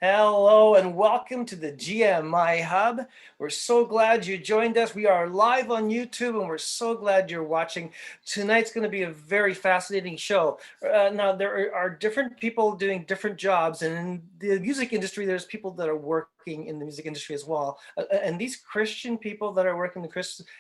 Hello and welcome to the GMIHub. We're so glad you joined us. We are live on YouTube and we're so glad you're watching. Tonight's going to be a very fascinating show. Now, there are different people doing different jobs, and in the music industry, there's people that are working in the music industry as well. And these Christian people that are working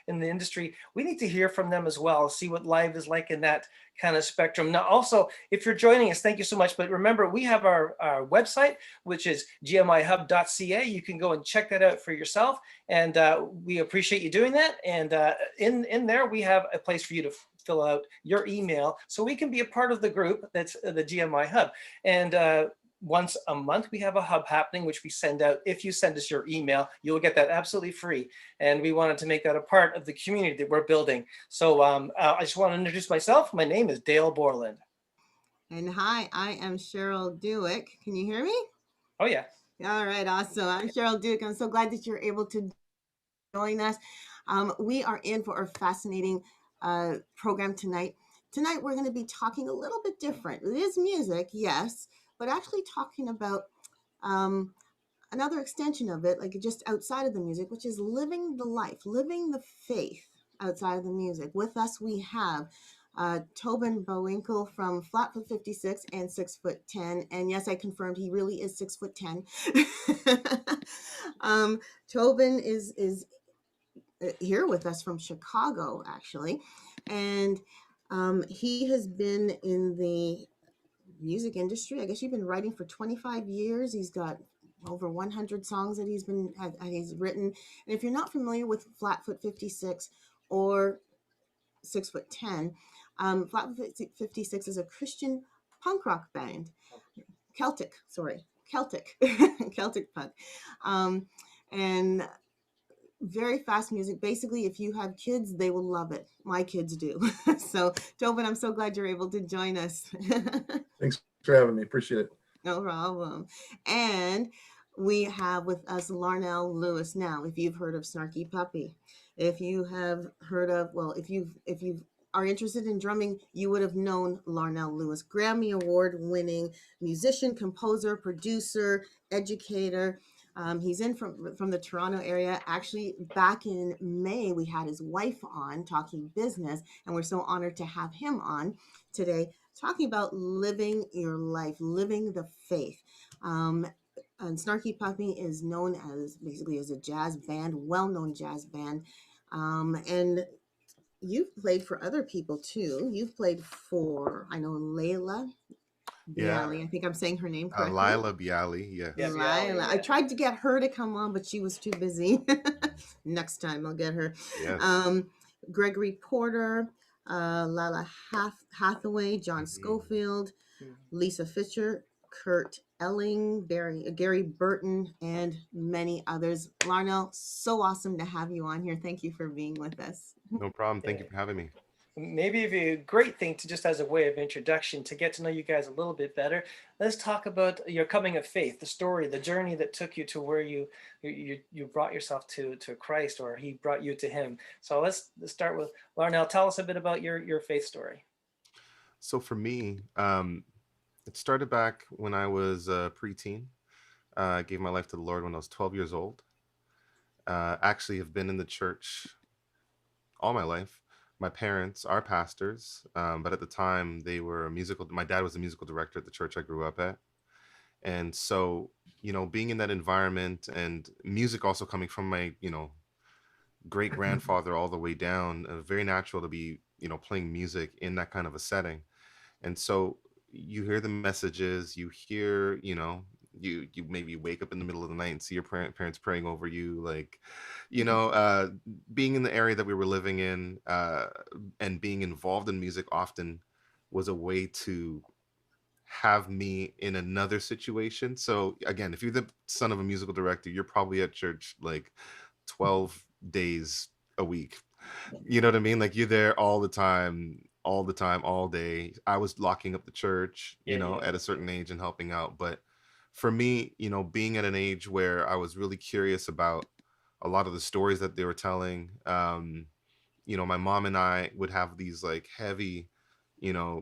in the industry, we need to hear from them as well, see what life is like in that kind of spectrum. Now, also, if you're joining us, thank you so much. But remember, we have our website, which is gmihub.ca. You can go and check that out for yourself. And we appreciate you doing that. And in there, we have a place for you to fill out your email so we can be a part of the group that's the GMI Hub. And once a month, we have a hub happening, which we send out. If you send us your email, you'll get that absolutely free. And we wanted to make that a part of the community that we're building. So I just want to introduce myself. My name is Dale Borland. And hi, I am Cheryl Dewick. Can you hear me? Oh, yeah. All right, awesome. I'm Cheryl Dewick. I'm so glad that you're able to join us. We are in for a fascinating program tonight. Tonight, we're going to be talking a little bit different. It is music, yes, but actually talking about um, another extension of it, like just outside of the music, which is living the life, living the faith outside of the music. With us, we have Tobin Bawinkel from Flatfoot 56 and 6'10". And yes, I confirmed he really is 6'10". Tobin is here with us from Chicago, actually, and he has been in the music industry. I guess you've been writing for 25 years. He's got over 100 songs that he's written. And if you're not familiar with Flatfoot 56 or 6'10", Flatfoot 56 is a Christian punk rock band. Celtic, sorry, Celtic, Celtic punk. And very fast music. Basically, if you have kids, they will love it. My kids do. So, Tobin, I'm so glad you're able to join us. Thanks for having me. Appreciate it. No problem. And we have with us Larnell Lewis. Now, if you've heard of Snarky Puppy, if you have heard of, well, if you are interested in drumming, you would have known Larnell Lewis, Grammy Award winning musician, composer, producer, educator. He's in from the Toronto area. Actually, back in May, we had his wife on talking business, and we're so honored to have him on today talking about living your life, living the faith. And Snarky Puppy is known as basically as a jazz band, well-known jazz band. And you've played for other people too. You've played for, I know, Layla Bialy. I think I'm saying her name correctly. Lila Bialy, yes. Yeah, Lila. yeah. I tried to get her to come on, but she was too busy. Next time I'll get her. Yes. Gregory Porter, Lala Hathaway, John Schofield, Lisa Fisher, Kurt Elling, Gary Burton, and many others. Larnell, so awesome to have you on here. Thank you for being with us. No problem. Thank you for having me. Maybe it'd be a great thing to just as a way of introduction to get to know you guys a little bit better. Let's talk about your coming of faith, the story, the journey that took you to where you brought yourself to Christ, or He brought you to Him. So let's start with Larnell. Tell us a bit about your faith story. So for me, it started back when I was a preteen. I gave my life to the Lord when I was 12 years old. Actually, have been in the church all my life. My parents are pastors, but at the time they were my dad was a musical director at the church I grew up at. And so, being in that environment and music also coming from my, great grandfather all the way down, very natural to be, playing music in that kind of a setting. And so you hear the messages, you hear, you maybe wake up in the middle of the night and see your parents praying over you, like, being in the area that we were living in, and being involved in music often was a way to have me in another situation. So again, if you're the son of a musical director, you're probably at church like 12 days a week. You know what I mean? Like you're there all the time, all day. I was locking up the church, at a certain age and helping out. But for me, being at an age where I was really curious about a lot of the stories that they were telling, my mom and I would have these like heavy,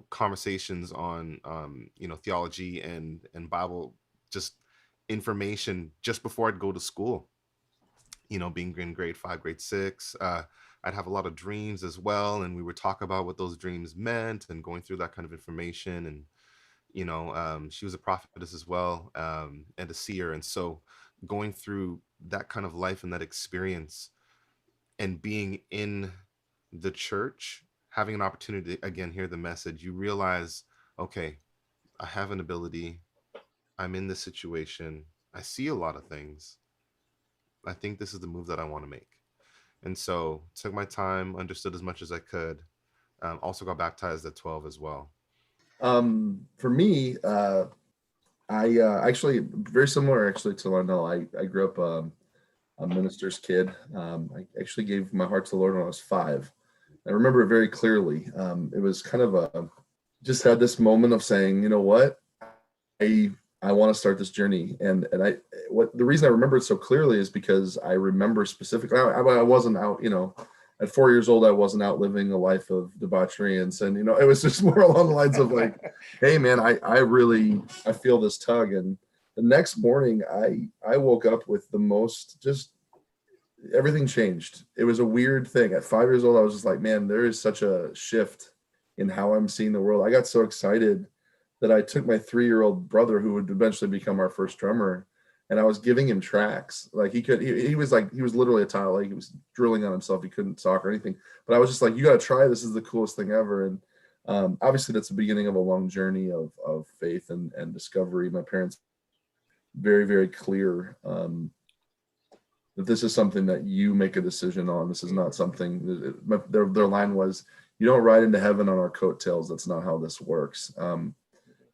conversations on, theology and Bible, just information just before I'd go to school. Being in grade 5, grade 6, I'd have a lot of dreams as well, and we would talk about what those dreams meant and going through that kind of information. And she was a prophetess as well, and a seer, and so going through that kind of life and that experience and being in the church, having an opportunity to again hear the message, you realize, okay, I have an ability, I'm in this situation, I see a lot of things, I think this is the move that I want to make. And so took my time, understood as much as I could. Also got baptized at 12 as well. For me, I actually very similar actually to Larnell. I grew up a minister's kid. I actually gave my heart to the Lord when I was 5. I remember it very clearly. It was kind of just had this moment of saying, you know what, I want to start this journey. And the reason I remember it so clearly is because I remember specifically, I wasn't out, at 4 years old, I wasn't out living a life of debauchery and sin. It was just more along the lines of like, hey man, I feel this tug. And the next morning I woke up with the most, just everything changed. It was a weird thing. At 5 years old, I was just like, man, there is such a shift in how I'm seeing the world. I got so excited that I took my 3-year-old brother, who would eventually become our first drummer, and I was giving him tracks. Like he was literally a child. Like he was drilling on himself. He couldn't talk or anything. But I was just like, you got to try. This is the coolest thing ever. And obviously that's the beginning of a long journey of faith and discovery. My parents very, very clear that this is something that you make a decision on. This is not something, their line was, you don't ride into heaven on our coattails. That's not how this works.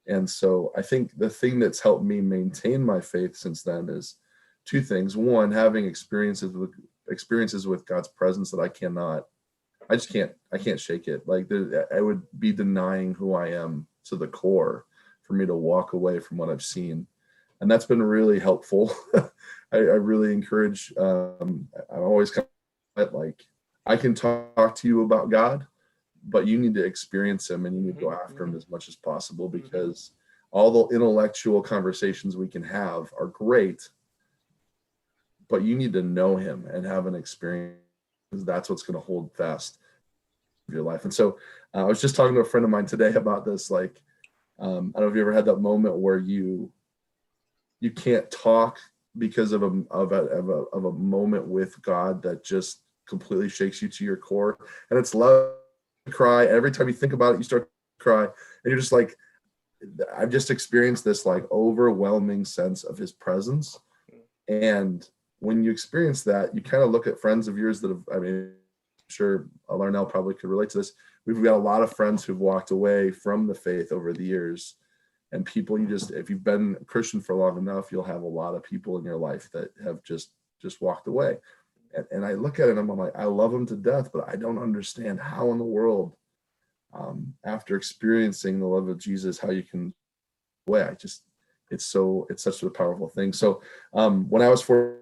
And so I think the thing that's helped me maintain my faith since then is 2 things. One, having experiences with God's presence that I can't shake it. Like I would be denying who I am to the core for me to walk away from what I've seen. And that's been really helpful. I really encourage, I'm always kind of like, I can talk to you about God, but you need to experience him and you need to go after him as much as possible, because all the intellectual conversations we can have are great, but you need to know him and have an experience. That's what's going to hold fast in your life. And so I was just talking to a friend of mine today about this. Like, I don't know if you ever had that moment where you can't talk because of a moment with God that just completely shakes you to your core, and it's love. Cry every time you think about it, you start to cry, and you're just like, I've just experienced this like overwhelming sense of his presence. And when you experience that, you kind of look at friends of yours that have, I'm sure Larnell probably could relate to this. We've got a lot of friends who've walked away from the faith over the years, and people if you've been a Christian for long enough, you'll have a lot of people in your life that have just walked away. And I look at it and I'm like, I love them to death, but I don't understand how in the world, after experiencing the love of Jesus, how you can it's such a powerful thing. So when I was 4,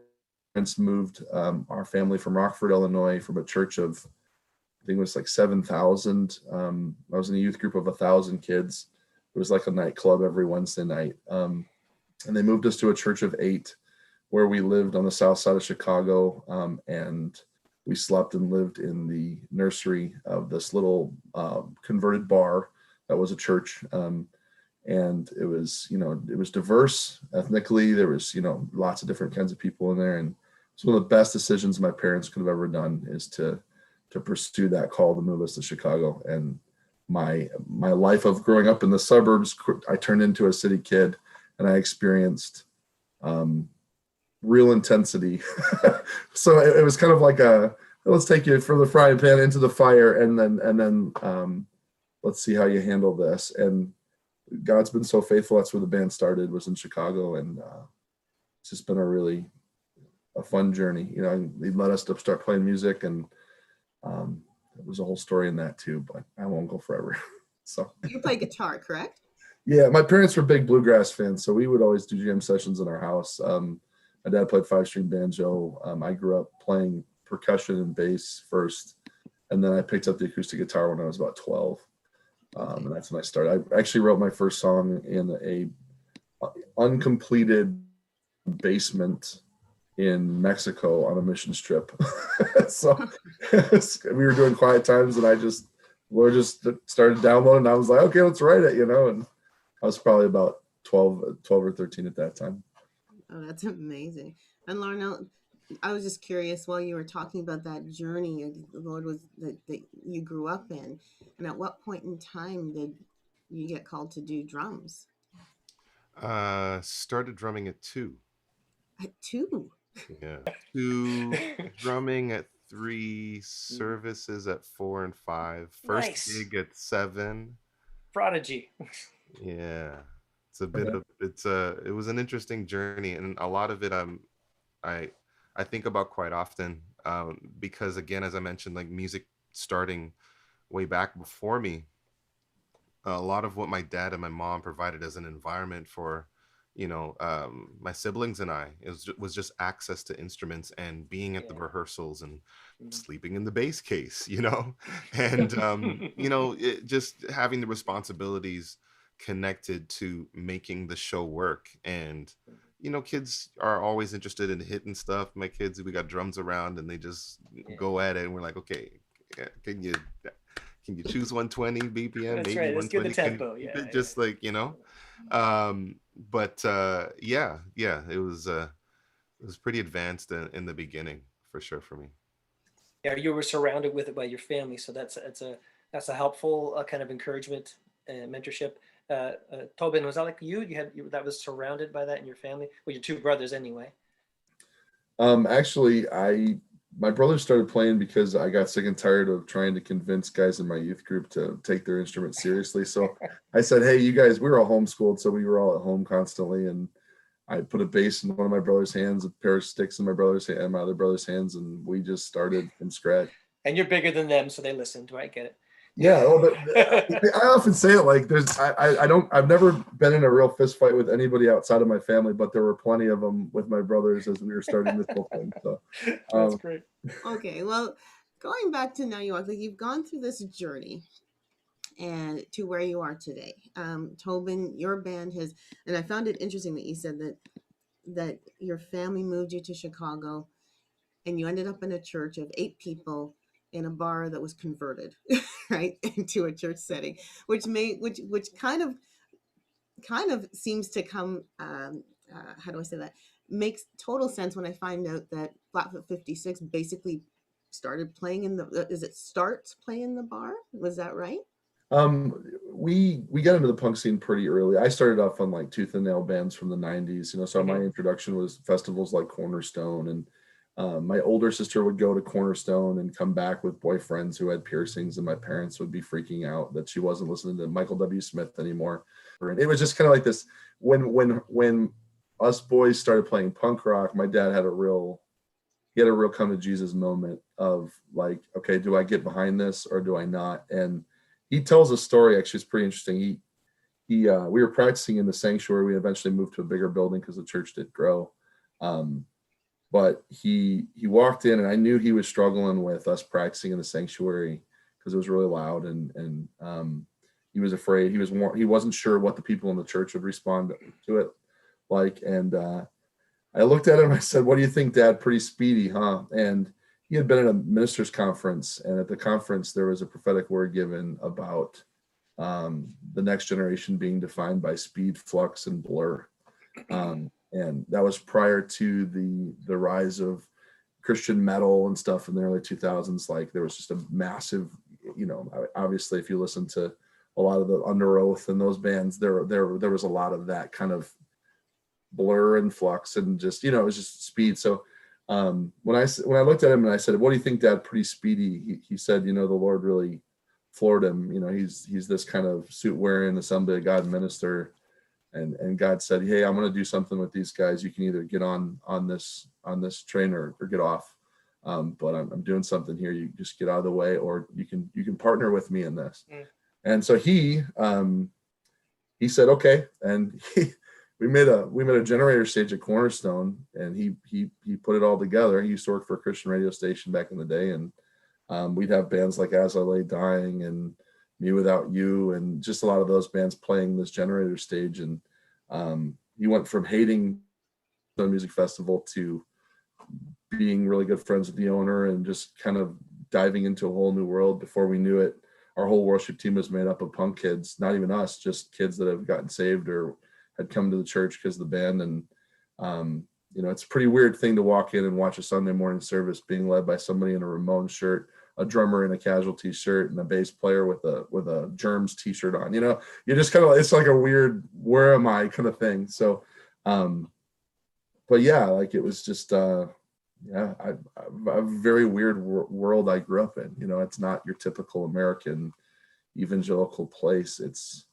parents moved our family from Rockford, Illinois, from a church of, I think it was like 7,000. I was in a youth group of 1,000 kids. It was like a nightclub every Wednesday night. And they moved us to a church of 8, where we lived on the south side of Chicago, and we slept and lived in the nursery of this little converted bar that was a church. And it was diverse ethnically. There was, lots of different kinds of people in there. And it's one of the best decisions my parents could have ever done, is to pursue that call to move us to Chicago. And my life of growing up in the suburbs, I turned into a city kid, and I experienced real intensity. So it was kind of like let's take you from the frying pan into the fire, and then let's see how you handle this. And God's been so faithful. That's where the band started, was in Chicago, and it's just been a fun journey. He let us to start playing music, and there was a whole story in that too, but I won't go forever. So you play guitar, correct? Yeah, my parents were big bluegrass fans, so we would always do jam sessions in our house. My dad played 5-string banjo. I grew up playing percussion and bass first, and then I picked up the acoustic guitar when I was about 12. And that's when I started. I actually wrote my first song in a uncompleted basement in Mexico on a mission trip. So we were doing quiet times, and Lord just started downloading. And I was like, okay, let's write it, and I was probably about 12 or 13 at that time. Oh, that's amazing. And Larnell, I was just curious while you were talking about that journey the Lord was that you grew up in, and at what point in time did you get called to do drums? Started drumming at 2. At 2. Yeah. 2, drumming at 3, services at 4 and 5, first Nice. gig at 7. Prodigy. Yeah. It was an interesting journey, and a lot of it I think about quite often, because again, as I mentioned, like music starting way back before me, a lot of what my dad and my mom provided as an environment for, my siblings and I, was just access to instruments and being at the rehearsals and sleeping in the bass case, and just having the responsibilities connected to making the show work. And kids are always interested in hitting stuff. My kids, we got drums around, and they just go at it, and we're like, okay, can you choose 120 BPM? That's maybe right. Let's get the 120. tempo. Keep Yeah. it just like, but it was pretty advanced in the beginning, for sure, for me. Yeah, you were surrounded with it by your family, so that's a helpful kind of encouragement and mentorship. Tobin, was that like you? That was surrounded by that in your family? Well, your 2 brothers anyway. Actually, my brothers started playing because I got sick and tired of trying to convince guys in my youth group to take their instrument seriously. So I said, hey, you guys, we were all homeschooled, so we were all at home constantly. And I put a bass in one of my brother's hands, a pair of sticks in my other brother's hands, and we just started from scratch. And you're bigger than them, so they listened. Do I get it? Yeah, well, I often say it like I've never been in a real fist fight with anybody outside of my family, but there were plenty of them with my brothers as we were starting this whole thing. So That's great. Okay, well, going back to Now You Walk, like you've gone through this journey and to where you are today. Tobin, your band has, and I found it interesting that you said that your family moved you to Chicago, and you ended up in a church of 8 people in a bar that was converted, right, into a church setting, which kind of seems to come. How do I say that? Makes total sense when I find out that Flatfoot 56 basically started playing in starts playing in the bar. Was that right? We got into the punk scene pretty early. I started off on like Tooth and Nail bands from the 90s, so my introduction was festivals like Cornerstone, and my older sister would go to Cornerstone and come back with boyfriends who had piercings, and my parents would be freaking out that she wasn't listening to Michael W. Smith anymore. And it was just kind of like this. When us boys started playing punk rock, my dad had a real come to Jesus moment of like, okay, do I get behind this or do I not? And he tells a story, actually, it's pretty interesting. We were practicing in the sanctuary. We eventually moved to a bigger building because the church did grow. But he walked in, and I knew he was struggling with us practicing in the sanctuary because it was really loud, and he was afraid. He wasn't sure what the people in the church would respond to it like. And I looked at him and I said, "What do you think, Dad? Pretty speedy, huh?" And he had been at a ministers' conference, and at the conference there was a prophetic word given about the next generation being defined by speed, flux, and blur. And that was prior to the rise of Christian metal and stuff in the early 2000s. Like there was just a massive, obviously if you listen to a lot of the Under Oath and those bands, there was a lot of that kind of blur and flux and just, it was just speed. So when I looked at him and I said, "What do you think, Dad? Pretty speedy." He said, the Lord really floored him. He's this kind of suit wearing Assembly of God minister. And God said, "Hey, I'm going to do something with these guys. You can either get on this train or get off. But I'm doing something here. You just get out of the way, or you can partner with me in this." And so he said, "Okay." And we made a generator stage at Cornerstone, and he put it all together. He used to work for a Christian radio station back in the day, and we'd have bands like As I Lay Dying and Me Without You, and just a lot of those bands playing this generator stage. And he went from hating Music Festival to being really good friends with the owner and just kind of diving into a whole new world. Before we knew it, our whole worship team was made up of punk kids, not even us, just kids that have gotten saved or had come to the church because of the band. And, it's a pretty weird thing to walk in and watch a Sunday morning service being led by somebody in a Ramones shirt, a drummer in a Casualty shirt, and a bass player with a Germs t-shirt on. You just kind of, it's like a weird, where am I kind of thing. So, but yeah, like it was just, a very weird world I grew up in. It's not your typical American evangelical place. It's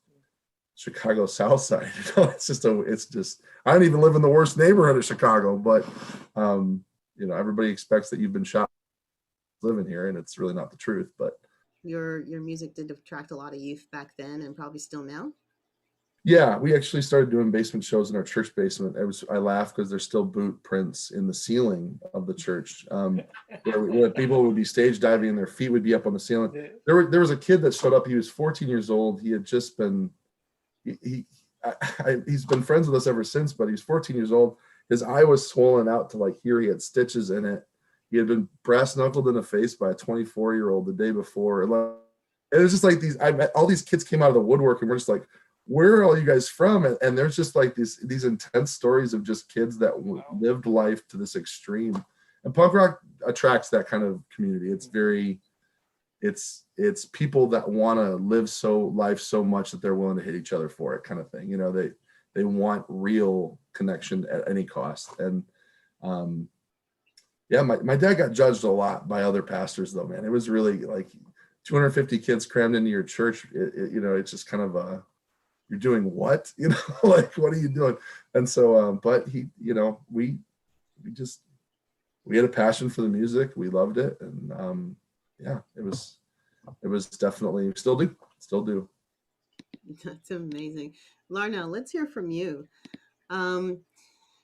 Chicago South Side. It's just I don't even live in the worst neighborhood of Chicago, but everybody expects that you've been shot living here, and it's really not the truth. But your music did attract a lot of youth back then, and probably still now. Yeah, we actually started doing basement shows in our church basement. I laugh because there's still boot prints in the ceiling of the church, where people would be stage diving and their feet would be up on the ceiling. There was a kid that showed up. He was 14 years old. He had just been he's been friends with us ever since, but he's 14 years old. His eye was swollen out to like here. He had stitches in it. He had been brass knuckled in the face by a 24-year-old the day before. It was just like all these kids came out of the woodwork, and we're just like, where are all you guys from? And there's just like these intense stories of just kids that lived life to this extreme. And punk rock attracts that kind of community. It's people that want to live life so much that they're willing to hit each other for it, kind of thing. They want real connection at any cost. And my dad got judged a lot by other pastors, though, man. It was really like 250 kids crammed into your church. It's just kind of you're doing what? Like, what are you doing? And so, but we had a passion for the music. We loved it. And it was definitely, still do. That's amazing. Larnell, let's hear from you. Now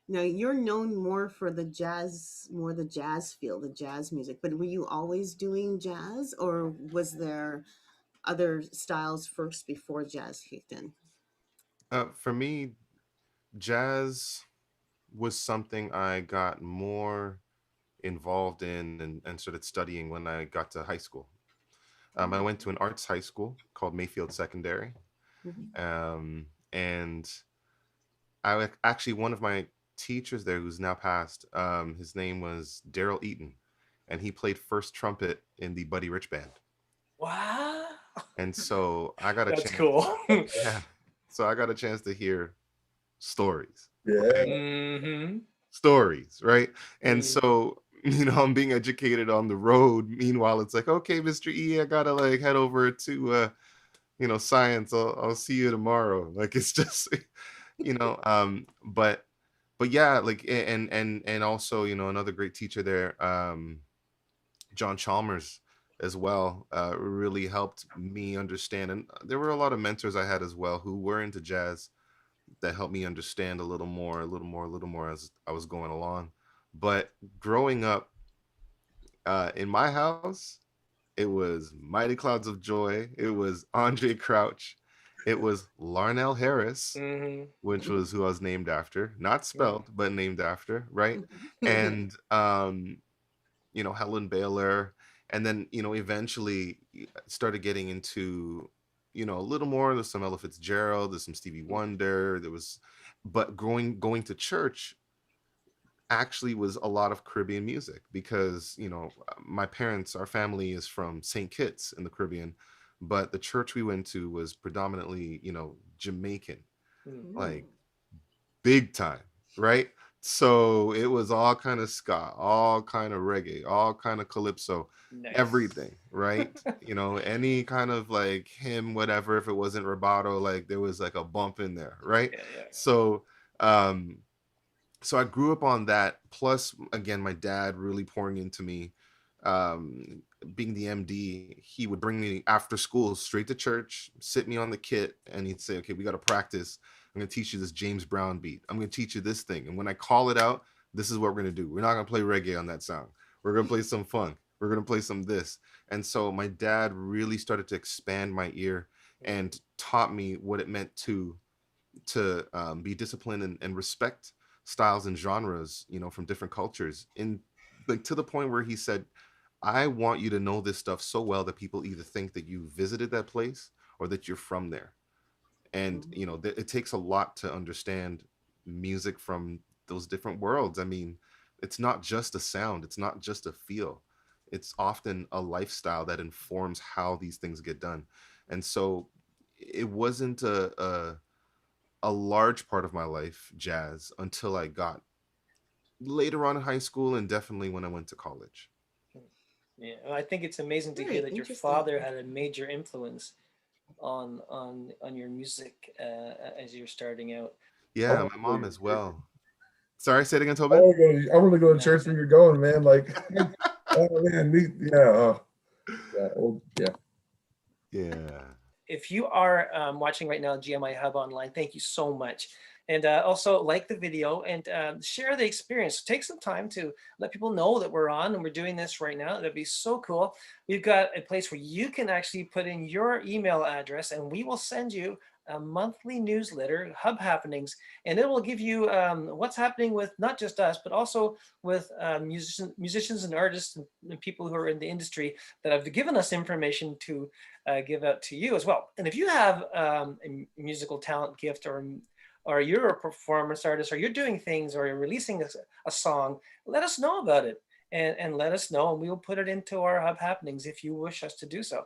you're known more for the jazz field, the jazz music, but were you always doing jazz, or was there other styles first before jazz kicked in? For me, jazz was something I got more involved in and started studying when I got to high school. I went to an arts high school called Mayfield Secondary. And actually, one of my teachers there, who's now passed, his name was Daryl Eaton, and he played first trumpet in the Buddy Rich Band. Wow. And so I got a That's chance. cool. Yeah. So I got a chance to hear stories. Yeah. Mm-hmm. Stories, right? And so, I'm being educated on the road. Meanwhile, it's like, okay, Mr. E, I gotta like head over to science. I'll see you tomorrow. Like, it's just but yeah, like, and also, another great teacher there, John Chalmers as well, really helped me understand. And there were a lot of mentors I had as well who were into jazz that helped me understand a little more as I was going along. But growing up in my house, it was Mighty Clouds of Joy. It was Andre Crouch. It was Larnell Harris, which was who I was named after, not spelled, but named after, right? And Helen Baylor. And then, eventually started getting into, a little more. There's some Ella Fitzgerald, there's some Stevie Wonder. But going to church actually was a lot of Caribbean music because, our family is from St. Kitts in the Caribbean, but the church we went to was predominantly, Jamaican, like big time, right? So it was all kind of ska, all kind of reggae, all kind of calypso, everything, right? Any kind of like hymn, whatever, if it wasn't rubato, like there was like a bump in there, right? Yeah. So so I grew up on that. Plus, again, my dad really pouring into me. Being the MD, he would bring me after school straight to church, sit me on the kit, and he'd say, okay, we got to practice. I'm going to teach you this James Brown beat. I'm going to teach you this thing. And when I call it out, this is what we're going to do. We're not going to play reggae on that song. We're going to play some funk. We're going to play some this. And so my dad really started to expand my ear and taught me what it meant to be disciplined and respect styles and genres, from different cultures, in like to the point where he said, I want you to know this stuff so well that people either think that you visited that place or that you're from there. And it takes a lot to understand music from those different worlds. I mean, it's not just a sound, it's not just a feel, it's often a lifestyle that informs how these things get done. And so it wasn't a large part of my life, jazz, until I got later on in high school, and definitely when I went to college. Yeah, I think it's amazing to hear Very that your interesting. father had a major influence on your music as you're starting out. I Yeah, want my to go to mom your as church. well. Sorry, say it again, I Tobin. want to go. I want to go to Yeah. church where you're going, man. Like, oh man, yeah, yeah, well, yeah. Yeah. If you are watching right now, GMI Hub Online, thank you so much. And also like the video and share the experience. Take some time to let people know that we're on and we're doing this right now. That'd be so cool. We've got a place where you can actually put in your email address and we will send you a monthly newsletter, Hub Happenings, and it will give you what's happening with not just us, but also with musicians and artists and people who are in the industry that have given us information to give out to you as well. And if you have a musical talent, gift, or you're a performance artist, or you're doing things, or you're releasing a song, let us know about it. And let us know, and we will put it into our Hub Happenings if you wish us to do so.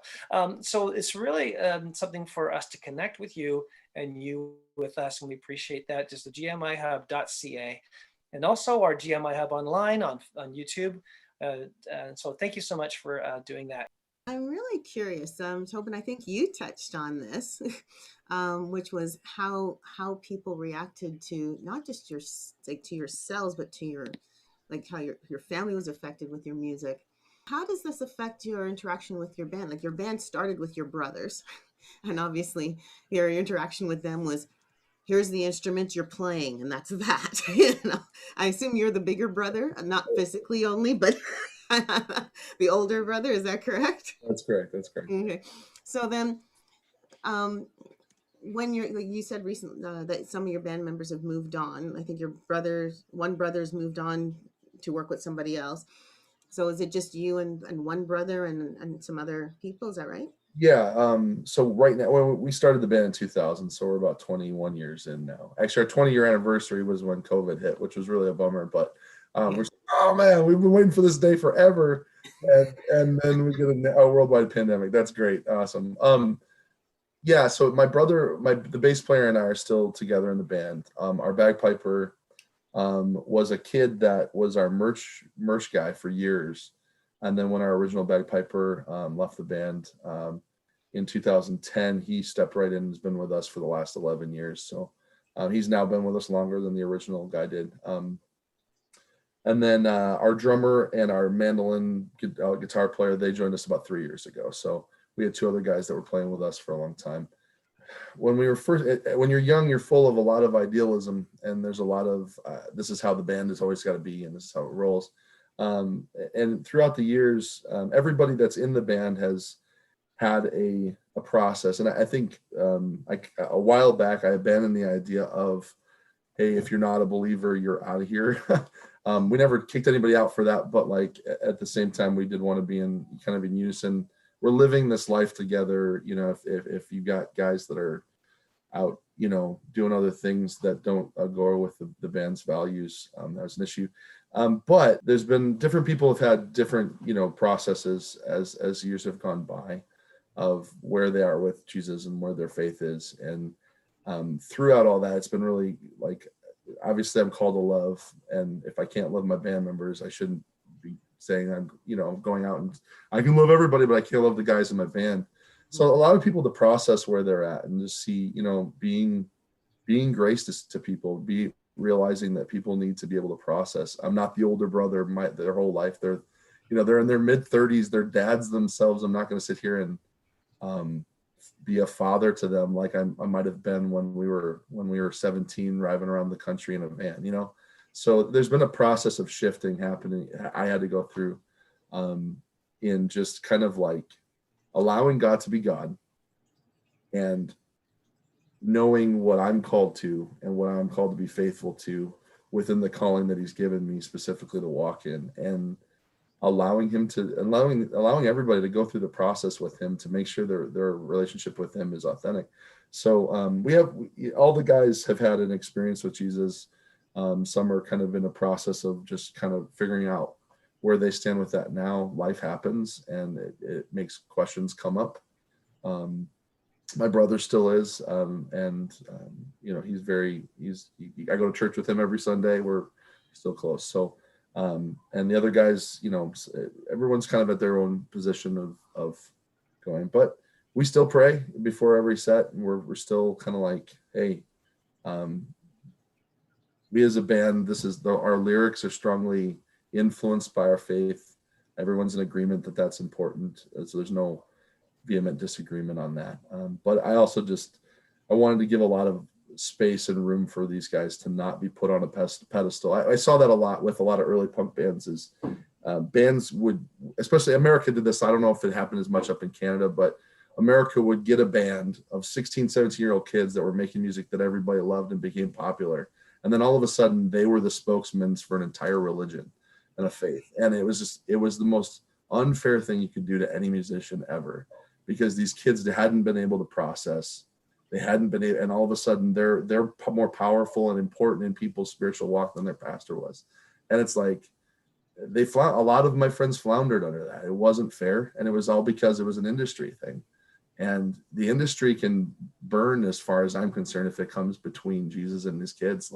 So it's really something for us to connect with you and you with us, and we appreciate that. Just the gmihub.ca, and also our GMI Hub online on YouTube. So thank you so much for doing that. I'm really curious, Tobin. I think you touched on this, which was how people reacted to not just your like to yourselves, but to your like how your family was affected with your music. How does this affect your interaction with your band? Like your band started with your brothers, and obviously your interaction with them was here's the instruments you're playing, and that's that. I assume you're the bigger brother, not physically only, but the older brother. Is that correct? That's correct. That's correct. Okay. So then, um, when you're like you said recently that some of your band members have moved on. I think one brother's moved on to work with somebody else. So is it just you and one brother and some other people? Is that right? Yeah. So right now, well, we started the band in 2000, so we're about 21 years in now. Actually, our 20-year anniversary was when COVID hit, which was really a bummer. But Yeah. we're oh man, we've been waiting for this day forever, and then we get a worldwide pandemic. That's great, awesome. Yeah. So my brother, the bass player and I are still together in the band. Our bagpiper was a kid that was our merch guy for years. And then when our original bagpiper left the band in 2010, he stepped right in and has been with us for the last 11 years. So he's now been with us longer than the original guy did. And then our drummer and our mandolin guitar player, they joined us about 3 years ago. So we had two other guys that were playing with us for a long time. When you're young, you're full of a lot of idealism, and there's a lot of this is how the band has always got to be, and this is how it rolls. And throughout the years, everybody that's in the band has had a process. And I think a while back, I abandoned the idea of, hey, if you're not a believer, you're out of here. We never kicked anybody out for that, but like at the same time, we did want to be in kind of in unison. We're living this life together. If you got guys that are out, doing other things that don't go with the band's values, that was an issue. But there's been different people have had different, processes as years have gone by of where they are with Jesus and where their faith is. And throughout all that, it's been really like, obviously I'm called to love. And if I can't love my band members, I shouldn't be saying I'm, going out and I can love everybody, but I can't love the guys in my band. So a lot of people to process where they're at and just see, being grace to people, realizing that people need to be able to process. I'm not the older brother their whole life. They're in their mid 30s, they're dads themselves. I'm not going to sit here and be a father to them like I might have been when we were 17 driving around the country in a van, So there's been a process of shifting happening. I had to go through in just kind of like allowing God to be God and knowing what I'm called to and what I'm called to be faithful to within the calling that he's given me specifically to walk in, and allowing everybody to go through the process with him to make sure their relationship with him is authentic. So all the guys have had an experience with Jesus. Some are kind of in a process of just kind of figuring out where they stand with that now. Life happens, and it makes questions come up. My brother still is, and I go to church with him every Sunday. We're still close. So, and the other guys, everyone's kind of at their own position of going, but we still pray before every set, and we're still kind of like, hey, we as a band, our lyrics are strongly influenced by our faith. Everyone's in agreement that that's important. So there's no vehement disagreement on that. But I also I wanted to give a lot of space and room for these guys to not be put on a pedestal. I saw that a lot with a lot of early punk bands. Is bands would, especially America did this. I don't know if it happened as much up in Canada, but America would get a band of 16, 17-year-old kids that were making music that everybody loved and became popular. And then all of a sudden they were the spokesmen for an entire religion and a faith. And it was the most unfair thing you could do to any musician ever, because these kids hadn't been able to process. They hadn't been able, and all of a sudden they're more powerful and important in people's spiritual walk than their pastor was. And it's like, a lot of my friends floundered under that. It wasn't fair. And it was all because it was an industry thing. And the industry can burn, as far as I'm concerned, if it comes between Jesus and his kids.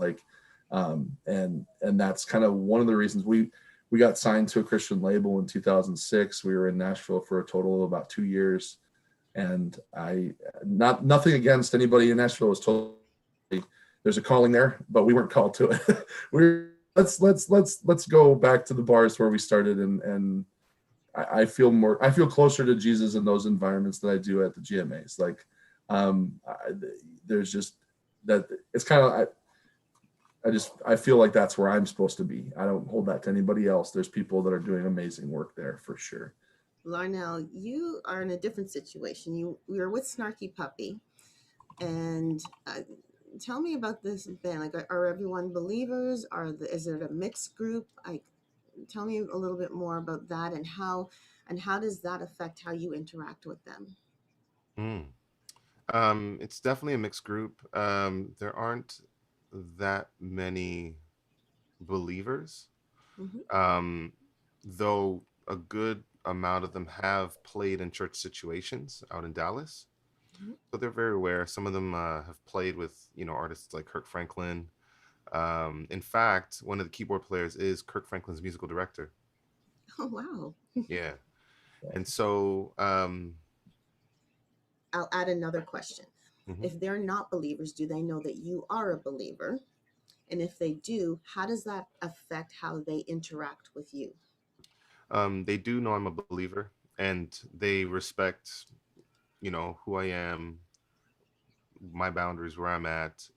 And that's kind of one of the reasons we got signed to a Christian label in 2006. We were in Nashville for a total of about 2 years. And nothing against anybody in Nashville. Was totally, there's a calling there, but we weren't called to it. Let's go back to the bars where we started, and I feel closer to Jesus in those environments than I do at the GMAs. There's just that it's kind of, I feel like that's where I'm supposed to be. I don't hold that to anybody else. There's people that are doing amazing work there for sure. Larnell, you are in a different situation. You're with Snarky Puppy, and tell me about this band. Like, are everyone believers? Is it a mixed group? Tell me a little bit more about that, and how does that affect how you interact with them? It's definitely a mixed group. There aren't that many believers, though a good amount of them have played in church situations out in Dallas. So they're very aware. Some of them have played with, artists like Kirk Franklin. In fact, one of the keyboard players is Kirk Franklin's musical director. Oh, wow. Yeah. And so I'll add another question. If they're not believers, do they know that you are a believer? And if they do, how does that affect how they interact with you? They do know I'm a believer, and they respect, who I am, my boundaries, where I'm at,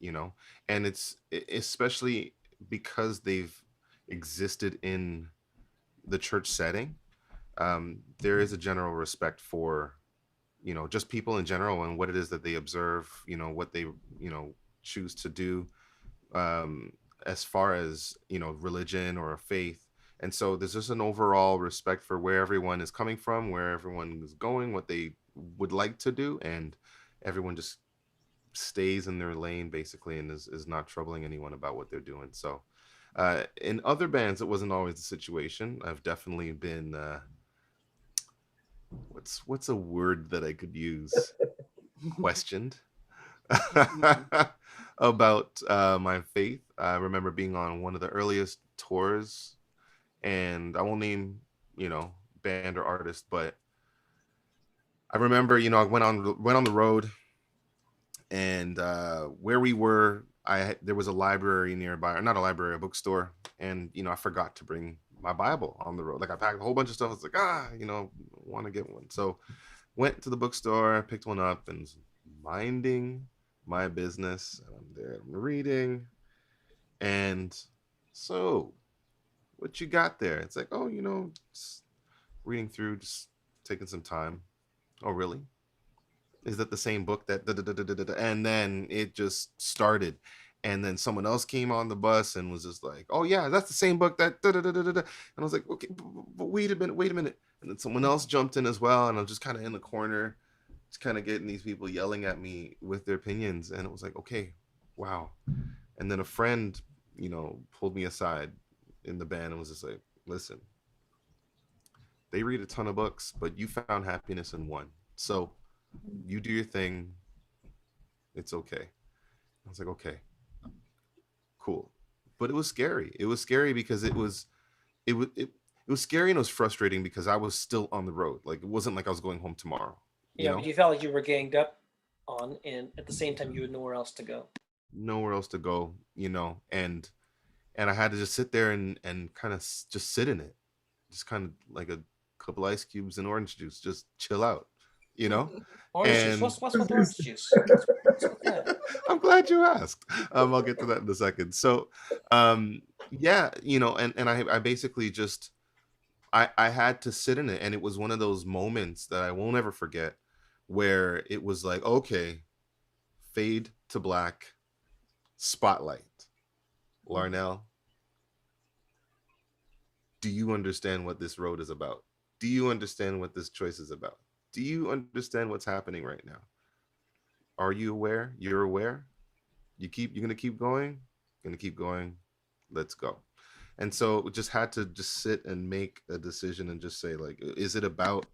and it's especially because they've existed in the church setting. There is a general respect for, just people in general and what it is that they observe, what they, choose to do, as far as, religion or faith. And so there's just an overall respect for where everyone is coming from, where everyone is going, what they would like to do, and everyone just stays in their lane basically, and is not troubling anyone about what they're doing. So in other bands, it wasn't always the situation. I've definitely been what's a word that I could use? Questioned about my faith. I remember being on one of the earliest tours, and I won't name, band or artist, but I remember, I went on the road, and where we were, there was a library nearby, or not a library, a bookstore, and I forgot to bring my Bible on the road. Like, I packed a whole bunch of stuff. It's like, want to get one. So went to the bookstore, picked one up, and minding my business. I'm there reading, and so what you got there? It's like, just reading through, just taking some time. Oh, really? Is that the same book that and then it just started, And then someone else came on the bus and was just like, oh yeah, that's the same book that da, da, da, da, da. And I was like, okay, but wait a minute. And then someone else jumped in as well, and I'm just kind of in the corner, just kind of getting these people yelling at me with their opinions. And it was like, okay, wow. And then a friend, pulled me aside in the band and was just like, listen, they read a ton of books, but you found happiness in one. So you do your thing. It's okay. I was like, okay, cool. But it was scary. It was scary because it was scary, and it was frustrating because I was still on the road. Like, it wasn't like I was going home tomorrow. Yeah, but you felt like you were ganged up on, and at the same time you had nowhere else to go. Nowhere else to go, and I had to just sit there and kind of just sit in it, just kind of like a couple ice cubes and orange juice, just chill out, Orange juice. What's with orange juice? I'm glad you asked. I'll get to that in a second. So, yeah, and I basically just I had to sit in it, and it was one of those moments that I won't ever forget, where it was like, okay, fade to black, spotlight. Larnell, do you understand what this road is about? Do you understand what this choice is about? Do you understand what's happening right now? Are you aware? You're aware? You're gonna keep going? Gonna keep going. Let's go. And so we just had to just sit and make a decision and just say, like, is it about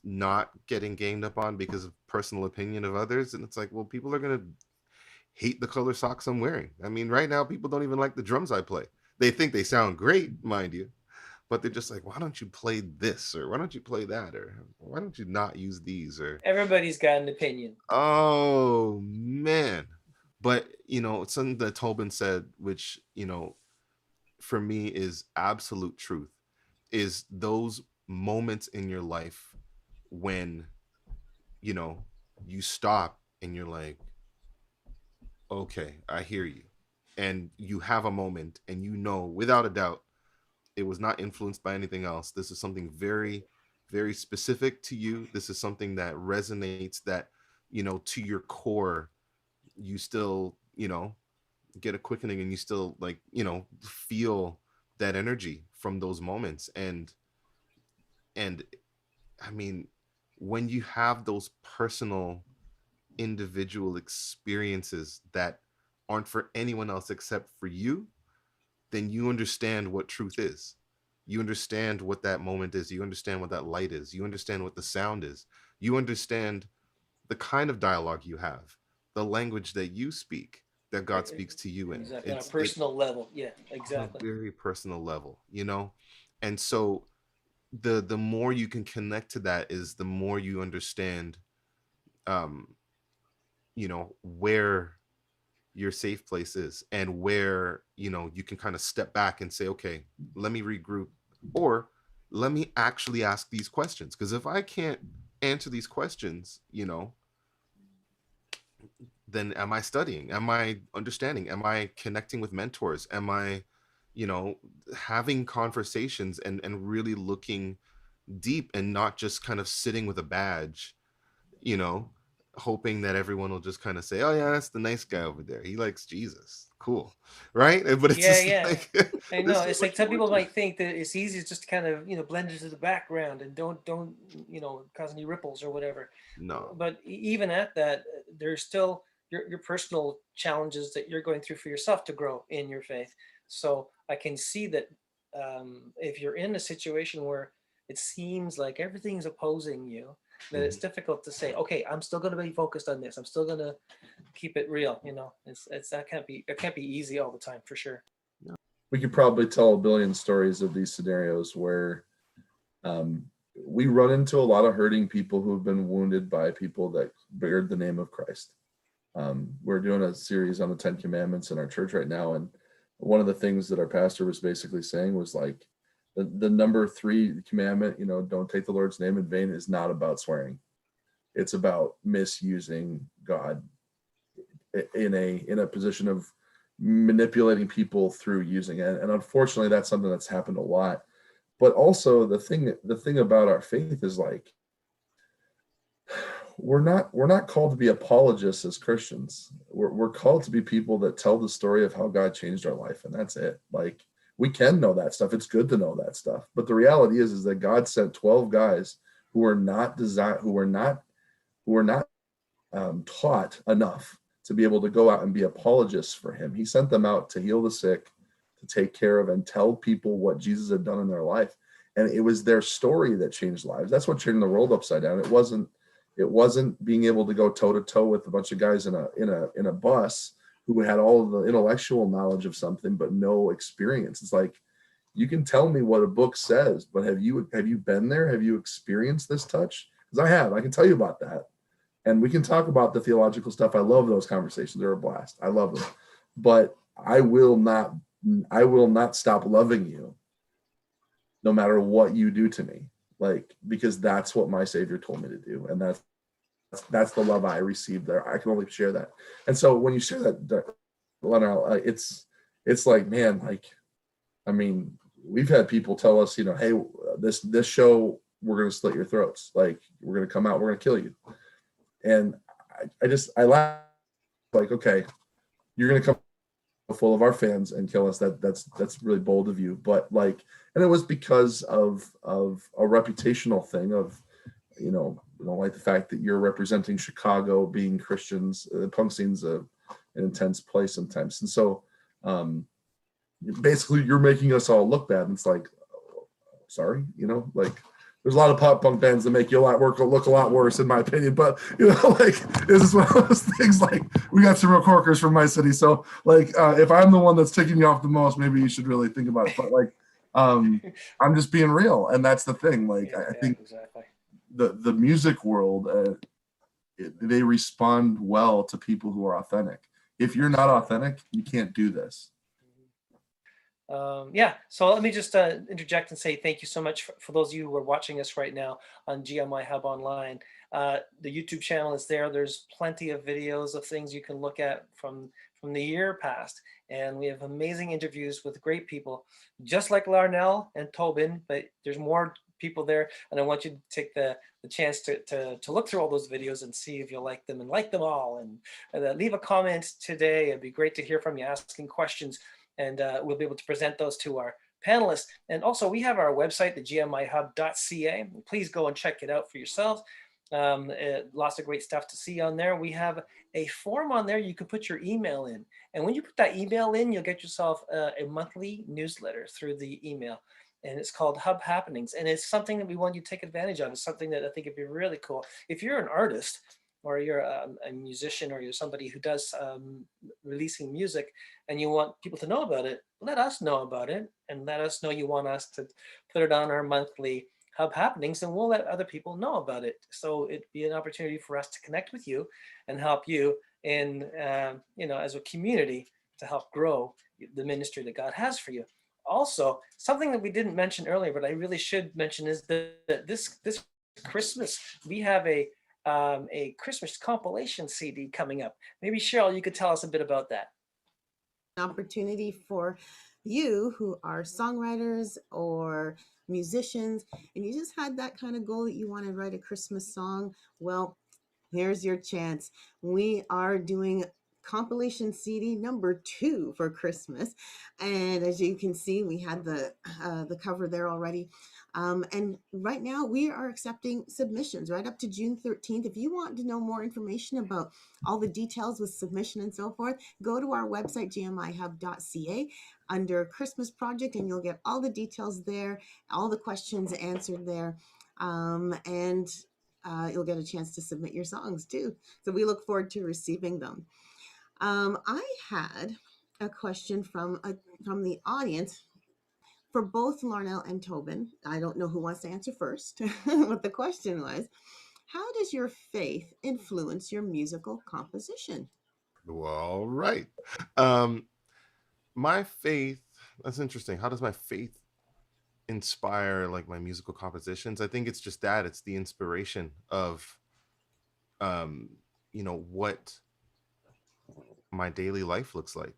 not getting ganged up on because of personal opinion of others? And it's like, well, people are gonna hate the color socks I'm wearing. I mean, right now people don't even like the drums I play. They think they sound great, mind you, but they're just like, why don't you play this, or why don't you play that, or why don't you not use these? Or everybody's got an opinion. Oh man. But it's something that Tobin said, which for me is absolute truth, is those moments in your life when you stop and you're like, okay, I hear you, and you have a moment, and without a doubt it was not influenced by anything else. This is something very, very specific to you. This is something that resonates, that to your core, you still get a quickening, and you still feel that energy from those moments. And I mean, when you have those personal individual experiences that aren't for anyone else except for you, then you understand what truth is. You understand what that moment is. You understand what that light is. You understand what the sound is. You understand the kind of dialogue you have, the language that you speak, that God speaks to you in. Exactly. On a personal level. Yeah, exactly. On a very personal level, And so the more you can connect to that is the more you understand, where your safe place is, and where, you can kind of step back and say, okay, let me regroup, or let me actually ask these questions. Because if I can't answer these questions, then am I studying? Am I understanding? Am I connecting with mentors? Am I, having conversations and really looking deep, and not just kind of sitting with a badge, hoping that everyone will just kind of say, oh yeah, that's the nice guy over there, he likes Jesus, cool, right? But it's like, I know, it's like some people might think that it's easy just to kind of blend into the background and don't cause any ripples or whatever. No, but even at that, there's still your personal challenges that you're going through for yourself to grow in your faith. So I can see that if you're in a situation where it seems like everything's opposing you, that it's difficult to say, okay, I'm still going to be focused on this. I'm still going to keep it real. It's that can't be easy all the time, for sure. We could probably tell a billion stories of these scenarios where we run into a lot of hurting people who've been wounded by people that bear the name of Christ. We're doing a series on the 10 Commandments in our church right now, and one of the things that our pastor was basically saying was like, the number 3 commandment, don't take the Lord's name in vain, is not about swearing. It's about misusing God in a position of manipulating people through using it. And unfortunately, that's something that's happened a lot. But also the thing about our faith is like, we're not called to be apologists as Christians. We're called to be people that tell the story of how God changed our life, and that's it. Like, we can know that stuff. It's good to know that stuff. But the reality is that God sent 12 guys who were not designed, who were not taught enough to be able to go out and be apologists for him. He sent them out to heal the sick, to take care of and tell people what Jesus had done in their life. And it was their story that changed lives. That's what turned the world upside down. It wasn't being able to go toe to toe with a bunch of guys in a bus who had all of the intellectual knowledge of something but no experience. It's like, you can tell me what a book says, but have you been there? Have you experienced this touch? Because I have. I can tell you about that. And we can talk about the theological stuff. I love those conversations. They're a blast. I love them. But I will not stop loving you no matter what you do to me. Like, because that's what my Savior told me to do. And that's the love I received there. I can only share that. And so when you share that, Larnell, it's like, man, like, I mean, we've had people tell us, hey, this show, we're going to slit your throats. Like, we're going to come out, we're going to kill you. And I laugh, like, okay, you're going to come full of our fans and kill us. That's really bold of you. But like, and it was because of a reputational thing of, like the fact that you're representing Chicago, being Christians. The punk scene's an intense place sometimes. And so basically you're making us all look bad. And it's like, sorry, like, there's a lot of pop punk bands that make you look a lot worse, in my opinion. But like, this is one of those things. Like, we got some real corkers from my city, so like, if I'm the one that's ticking you off the most, maybe you should really think about it. But like, I'm just being real, and that's the thing. Like, I think exactly. the music world, they respond well to people who are authentic. If you're not authentic, you can't do this. So let me just interject and say thank you so much for those of you who are watching us right now on GMIHub Online. The YouTube channel is there. There's plenty of videos of things you can look at from the year past. And we have amazing interviews with great people, just like Larnell and Tobin, but there's more people there. And I want you to take the chance to look through all those videos and see if you like them and like them all. And leave a comment today. It'd be great to hear from you, asking questions. And we'll be able to present those to our panelists. And also, we have our website, the GMIHub.ca. Please go and check it out for yourselves. Lots of great stuff to see on there. We have a form on there you can put your email in. And when you put that email in, you'll get yourself a monthly newsletter through the email. And it's called Hub Happenings. And it's something that we want you to take advantage of. It's something that I think would be really cool. If you're an artist, or you're a musician, or you're somebody who does releasing music, and you want people to know about it, let us know about it, and let us know you want us to put it on our monthly Hub Happenings, and we'll let other people know about it. So it'd be an opportunity for us to connect with you and help you in, as a community, to help grow the ministry that God has for you. Also, something that we didn't mention earlier, but I really should mention, is that this Christmas, we have a Christmas compilation CD coming up. Maybe Cheryl, you could tell us a bit about that. An opportunity for you who are songwriters or musicians, and you just had that kind of goal that you want to write a Christmas song. Well, here's your chance. We are doing compilation CD number 2 for Christmas, and as you can see, we had the cover there already. And right now we are accepting submissions right up to June 13th. If you want to know more information about all the details with submission and so forth, go to our website, gmihub.ca, under Christmas Project, and you'll get all the details there, all the questions answered there. And you'll get a chance to submit your songs too. So we look forward to receiving them. I had a question from the audience for both Larnell and Tobin. I don't know who wants to answer first, but the question was, how does your faith influence your musical composition? Well, all right. My faith, that's interesting. How does my faith inspire like my musical compositions? I think it's just that it's the inspiration of what my daily life looks like.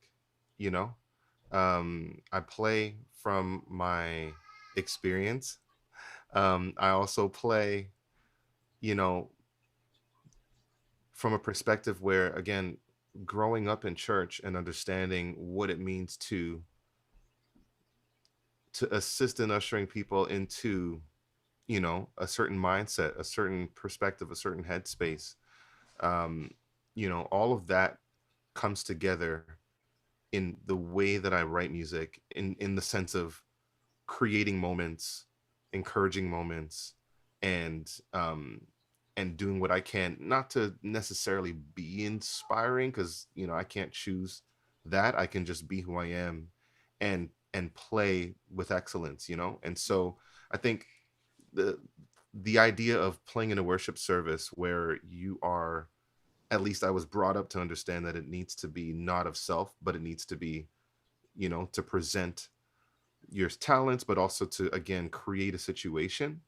I play from my experience. I also play from a perspective where, again, growing up in church and understanding what it means to assist in ushering people into, you know, a certain mindset, a certain perspective, a certain headspace. um you know, all of that comes together in the way that I write music, in the sense of creating moments, encouraging moments, and doing what I can, not to necessarily be inspiring, because, you know, I can't choose that. I can just be who I am, and play with excellence, you know. And so I think the idea of playing in a worship service where you are, at least I was brought up to understand that it needs to be not of self, but it needs to be, you know, to present your talents, but also to, again, create a situation.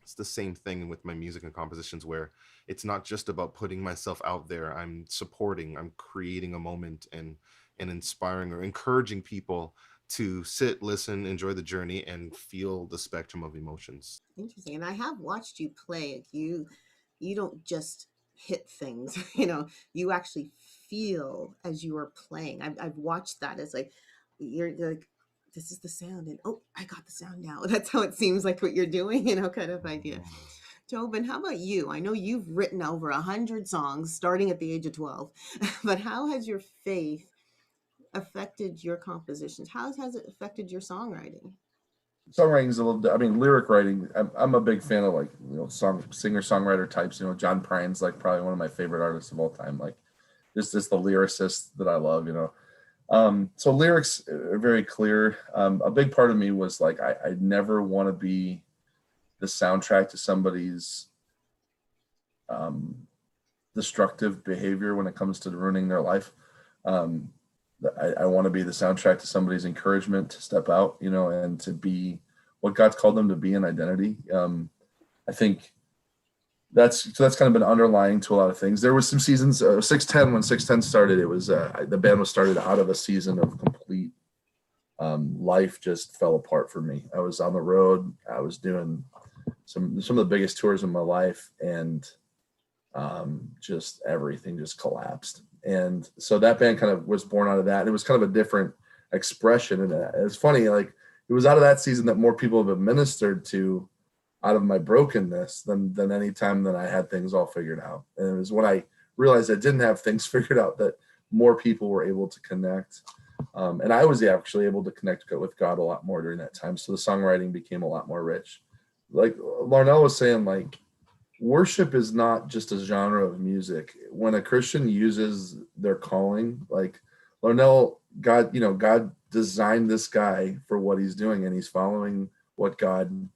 It's the same thing with my music and compositions, where it's not just about putting myself out there. I'm supporting, I'm creating a moment, and inspiring or encouraging people to sit, listen, enjoy the journey, and feel the spectrum of emotions. Interesting. And I have watched you play. You don't just hit things, you know, you actually feel as you are playing. I've watched that as like you're like, this is the sound, and oh, I got the sound now. That's how it seems like what you're doing, you know, kind of idea. Tobin, how about you? I know you've written over 100 songs starting at the age of 12, but how has your faith affected your compositions? How has it affected your songwriting? Songwriting is a little, I mean, lyric writing. I'm a big fan of, like, you know, singer songwriter types. You know, John Prine's like probably one of my favorite artists of all time. Like, just the lyricist that I love. You know, so lyrics are very clear. A big part of me was like, I never want to be the soundtrack to somebody's destructive behavior when it comes to ruining their life. Um, I want to be the soundtrack to somebody's encouragement to step out, you know, and to be what God's called them to be in identity. I think that's kind of been underlying to a lot of things. There was some seasons, 610, when 610 started, it was the band was started out of a season of complete life just fell apart for me. I was on the road. I was doing some of the biggest tours of my life, and just everything just collapsed. And so that band kind of was born out of that. It was kind of a different expression. And it's funny, like, it was out of that season that more people have been ministered to out of my brokenness than any time that I had things all figured out. And it was when I realized I didn't have things figured out that more people were able to connect. And I was actually able to connect with God a lot more during that time. So the songwriting became a lot more rich. Like Larnell was saying, like, worship is not just a genre of music. When a Christian uses their calling, like Larnell, God designed this guy for what he's doing, and he's following what God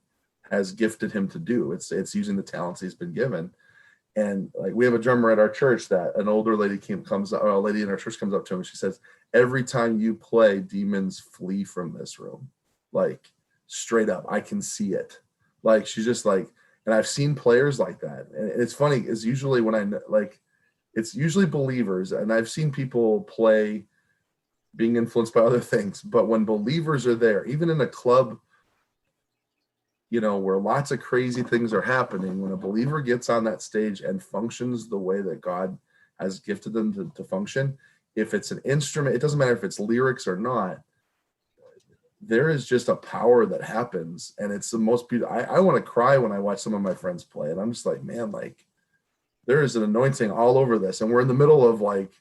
has gifted him to do. It's using the talents he's been given. And like, we have a drummer at our church that an older lady a lady in our church comes up to him and she says, every time you play, demons flee from this room. Like, straight up, I can see it. Like, she's just like, and I've seen players like that. And it's funny, is usually when it's usually believers, and I've seen people play being influenced by other things. But when believers are there, even in a club, you know, where lots of crazy things are happening, when a believer gets on that stage and functions the way that God has gifted them to function, if it's an instrument, it doesn't matter if it's lyrics or not, there is just a power that happens, and it's the most beautiful. I want to cry when I watch some of my friends play, and I'm just like, man, like, there is an anointing all over this. And we're in the middle of, like,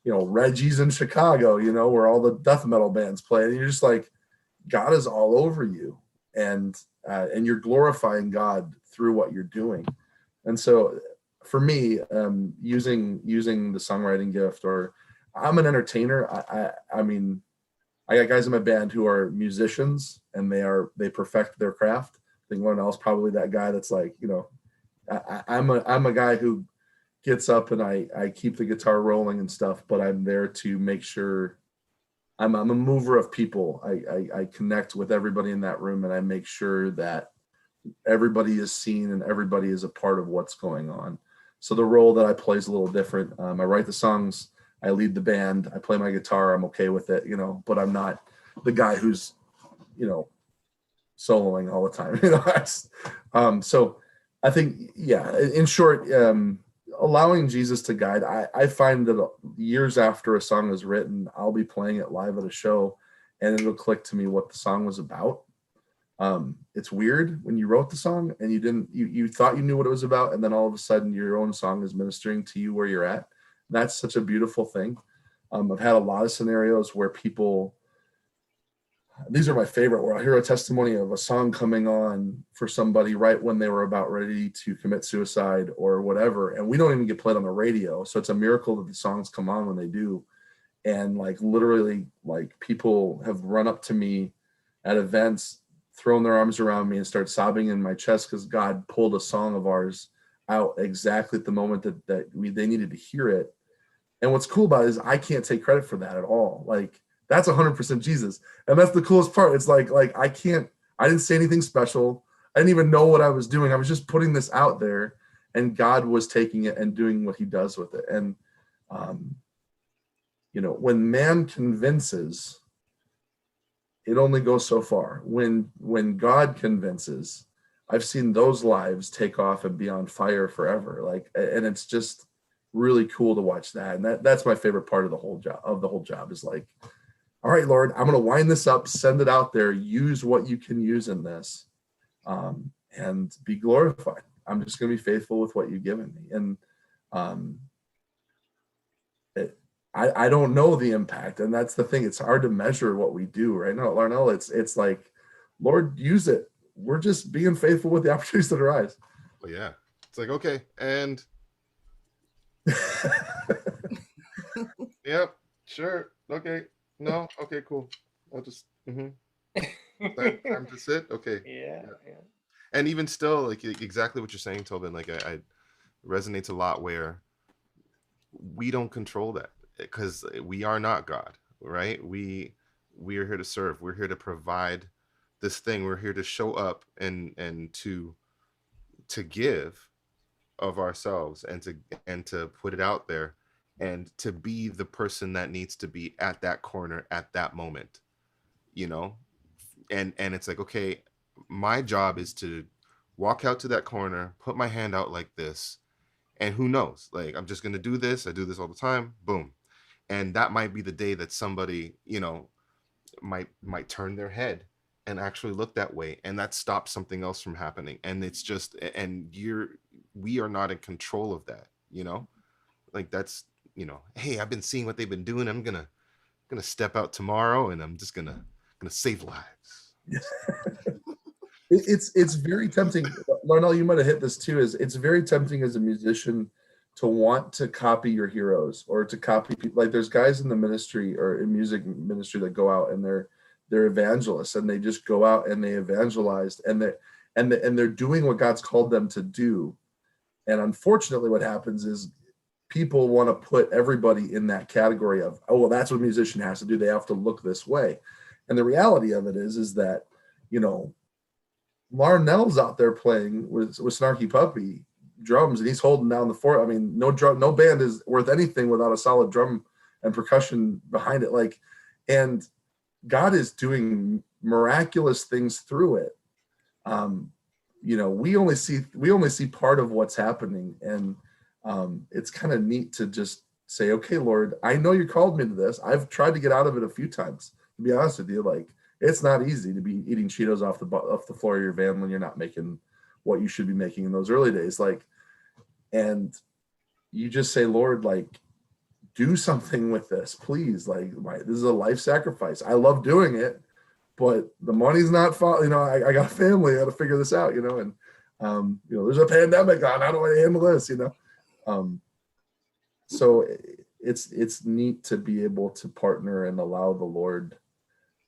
you know, Reggie's in Chicago, you know, where all the death metal bands play, and you're just like, God is all over you, and you're glorifying God through what you're doing. And so for me, using the songwriting gift, or I'm an entertainer. I mean, I got guys in my band who are musicians, and they perfect their craft. I think Larnell's probably that guy that's like, you know, I'm a guy who gets up and I keep the guitar rolling and stuff, but I'm there to make sure I'm a mover of people. I connect with everybody in that room, and I make sure that everybody is seen and everybody is a part of what's going on. So the role that I play is a little different. I write the songs, I lead the band, I play my guitar, I'm okay with it, you know, but I'm not the guy who's, you know, soloing all the time, you know. So I think, yeah, in short, allowing Jesus to guide. I find that years after a song is written, I'll be playing it live at a show and it'll click to me what the song was about. It's weird when you wrote the song and you thought you knew what it was about, and then all of a sudden your own song is ministering to you where you're at. That's such a beautiful thing. I've had a lot of scenarios where people, these are my favorite, where I'll hear a testimony of a song coming on for somebody right when they were about ready to commit suicide or whatever, and we don't even get played on the radio. So it's a miracle that the songs come on when they do. And like literally, like people have run up to me at events, thrown their arms around me and start sobbing in my chest because God pulled a song of ours out exactly at the moment that they needed to hear it. And what's cool about it is I can't take credit for that at all. Like that's 100% Jesus. And that's the coolest part. It's like I didn't say anything special. I didn't even know what I was doing. I was just putting this out there, and God was taking it and doing what he does with it. And, when man convinces, it only goes so far. When God convinces, I've seen those lives take off and be on fire forever. And it's just really cool to watch that. And that's my favorite part of the whole job is like, all right, Lord, I'm going to wind this up, send it out there, use what you can use in this, and be glorified. I'm just going to be faithful with what you've given me. And I don't know the impact, and that's the thing. It's hard to measure what we do right now at Larnell. It's like, Lord, use it. We're just being faithful with the opportunities that arise. Well, yeah, it's like, okay, and yep, sure, okay, no, okay, cool. I'll just time to sit. Okay, Yeah. And even still, like exactly what you're saying, Tobin. Like I resonates a lot where we don't control that, because we are not God, right? We are here to serve. We're here to provide this thing. We're here to show up and to give of ourselves and to put it out there and to be the person that needs to be at that corner at that moment, and it's like, okay, my job is to walk out to that corner, put my hand out like this, and who knows, like I'm just going to do this. I do this all the time. Boom. And that might be the day that somebody might turn their head and actually look that way, and that stops something else from happening. And it's just, and we are not in control of that, like that's, hey, I've been seeing what they've been doing. I'm gonna step out tomorrow and I'm just gonna save lives. It's very tempting. Larnell, you might have hit this too, is it's very tempting as a musician to want to copy your heroes or to copy people. Like there's guys in the ministry or in music ministry that go out and they're evangelists, and they just go out and they evangelize, and they're doing what God's called them to do. And unfortunately what happens is people want to put everybody in that category of, oh, well, that's what a musician has to do. They have to look this way. And the reality of it is that, Larnell's out there playing with Snarky Puppy drums, and he's holding down the fort. I mean, no band is worth anything without a solid drum and percussion behind it. Like, and God is doing miraculous things through it. We only see part of what's happening, and it's kind of neat to just say, okay, Lord, I know you called me to this. I've tried to get out of it a few times, to be honest with you. Like, it's not easy to be eating Cheetos off the floor of your van when you're not making what you should be making in those early days. Like, and you just say, Lord, like, do something with this, please. Like, this is a life sacrifice. I love doing it, but the money's not, I got a family. I got to figure this out, and, there's a pandemic on. How do I handle this, So it's neat to be able to partner and allow the Lord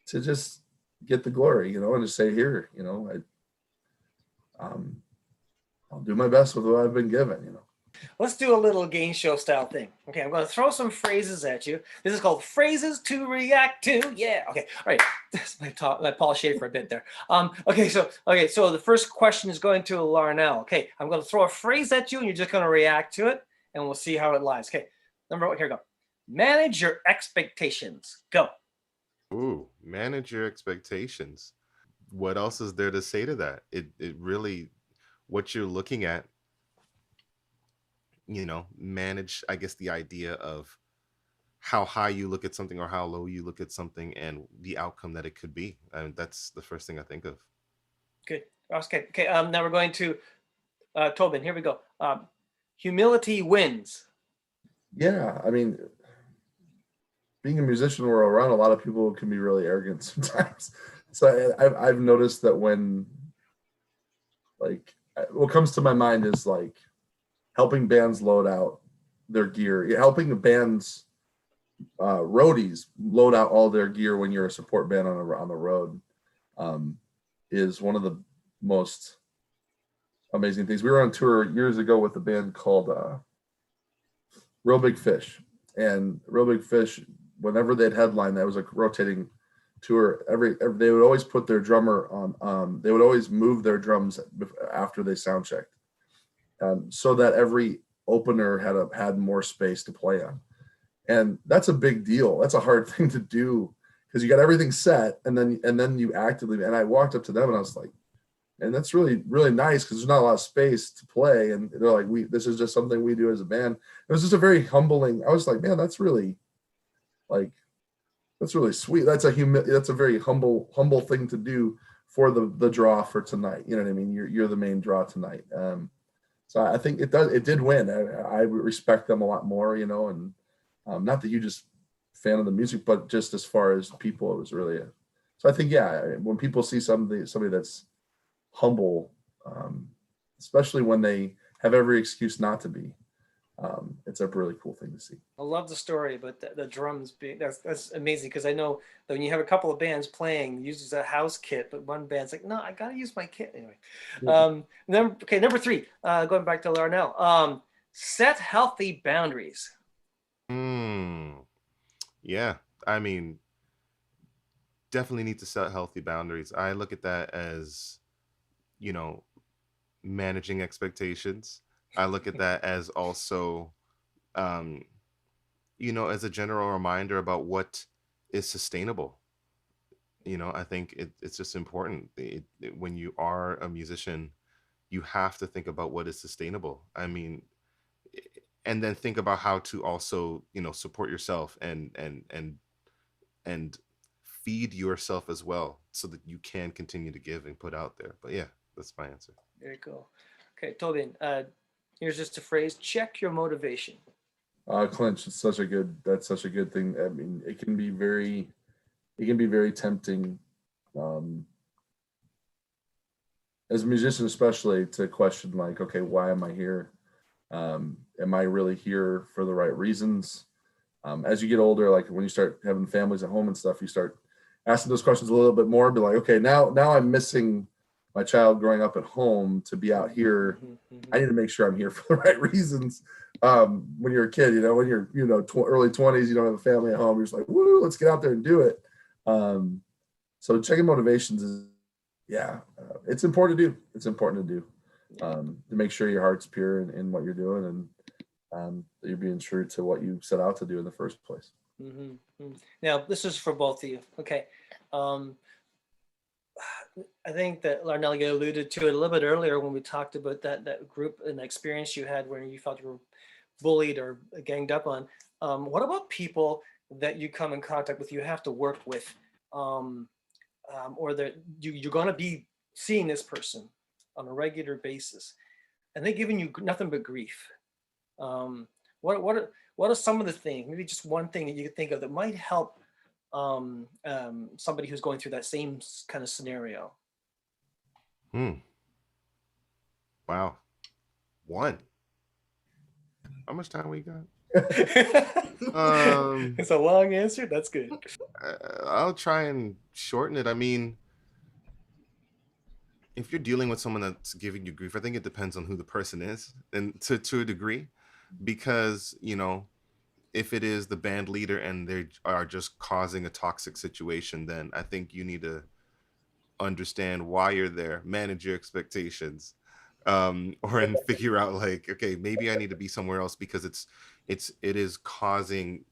to just get the glory, and just say, here, I'll do my best with what I've been given, Let's do a little game show style thing. Okay, I'm going to throw some phrases at you. This is called phrases to react to. Yeah. Okay. All right. That's my Paul Schaefer a bit there. Okay. So the first question is going to Larnell. Okay, I'm going to throw a phrase at you, and you're just going to react to it, and we'll see how it lies. Okay. Number one. Here we go. Manage your expectations. Go. Ooh, manage your expectations. What else is there to say to that? It really, what you're looking at manage, I guess, the idea of how high you look at something or how low you look at something and the outcome that it could be. And that's the first thing I think of. Good. Okay. Okay. Now we're going to Tobin. Here we go. Humility wins. Yeah, I mean, being a musician, we're around a lot of people who can be really arrogant sometimes. So I've noticed that when, like, what comes to my mind is like helping bands load out their gear, helping the bands roadies load out all their gear when you're a support band on the road, um, is one of the most amazing things. We were on tour years ago with a band called Real Big Fish, and Real Big Fish, whenever they'd headline, that was a rotating tour. Every they would always put their drummer on. They would always move their drums after they sound checked, so that every opener had more space to play on. And that's a big deal. That's a hard thing to do because you got everything set, and then you actively. And I walked up to them and I was like, and that's really, really nice because there's not a lot of space to play. And they're like, this is just something we do as a band. It was just a very humbling. I was like, man, that's really sweet. That's a very humble thing to do for the draw for tonight. You know what I mean? You're the main draw tonight. So I think it did win. I respect them a lot more, and not the hugest fan of the music, but just as far as people, it was really so I think, yeah, when people see somebody that's humble, especially when they have every excuse not to be, it's a really cool thing to see. I love the story, but the drums being that's amazing because I know that when you have a couple of bands playing, uses a house kit, but one band's like, no, I gotta use my kit anyway. Number 3, going back to Larnell, set healthy boundaries. Yeah, I mean, definitely need to set healthy boundaries. I look at that as, managing expectations. I look at that as also, um, as a general reminder about what is sustainable. I think it's just important. When you are a musician, you have to think about what is sustainable. I mean, and then think about how to also, support yourself and feed yourself as well so that you can continue to give and put out there. But yeah, that's my answer. Very cool. Okay, Tobin, here's just a phrase: check your motivation. Clinch, that's such a good thing. I mean, it can be very tempting, um, as a musician, especially, to question like, okay, why am I here? Am I really here for the right reasons? As you get older, like when you start having families at home and stuff, you start asking those questions a little bit more. Be like, okay, now I'm missing my child growing up at home to be out here. I need to make sure I'm here for the right reasons. When you're a kid, when you're early 20s, you don't have a family at home. You're just like, woo, let's get out there and do it. So checking motivations is, it's important to do. It's important to do, to make sure your heart's pure in what you're doing, and that you're being true to what you set out to do in the first place. Now, this is for both of you. Okay. I think that Larnell, you alluded to it a little bit earlier when we talked about that group and the experience you had when you felt you were bullied or ganged up on. What about people that you come in contact with, you have to work with, or that you're going to be seeing this person on a regular basis, and they're giving you nothing but grief? What are some of the things, maybe just one thing that you could think of that might help somebody who's going through that same kind of scenario? Wow. One. How much time we got? It's a long answer. That's good. I'll try and shorten it. I mean, if you're dealing with someone that's giving you grief, I think it depends on who the person is, and to a degree, because if it is the band leader and they are just causing a toxic situation, then I think you need to understand why you're there, manage your expectations, and figure out like, okay, maybe I need to be somewhere else because it is causing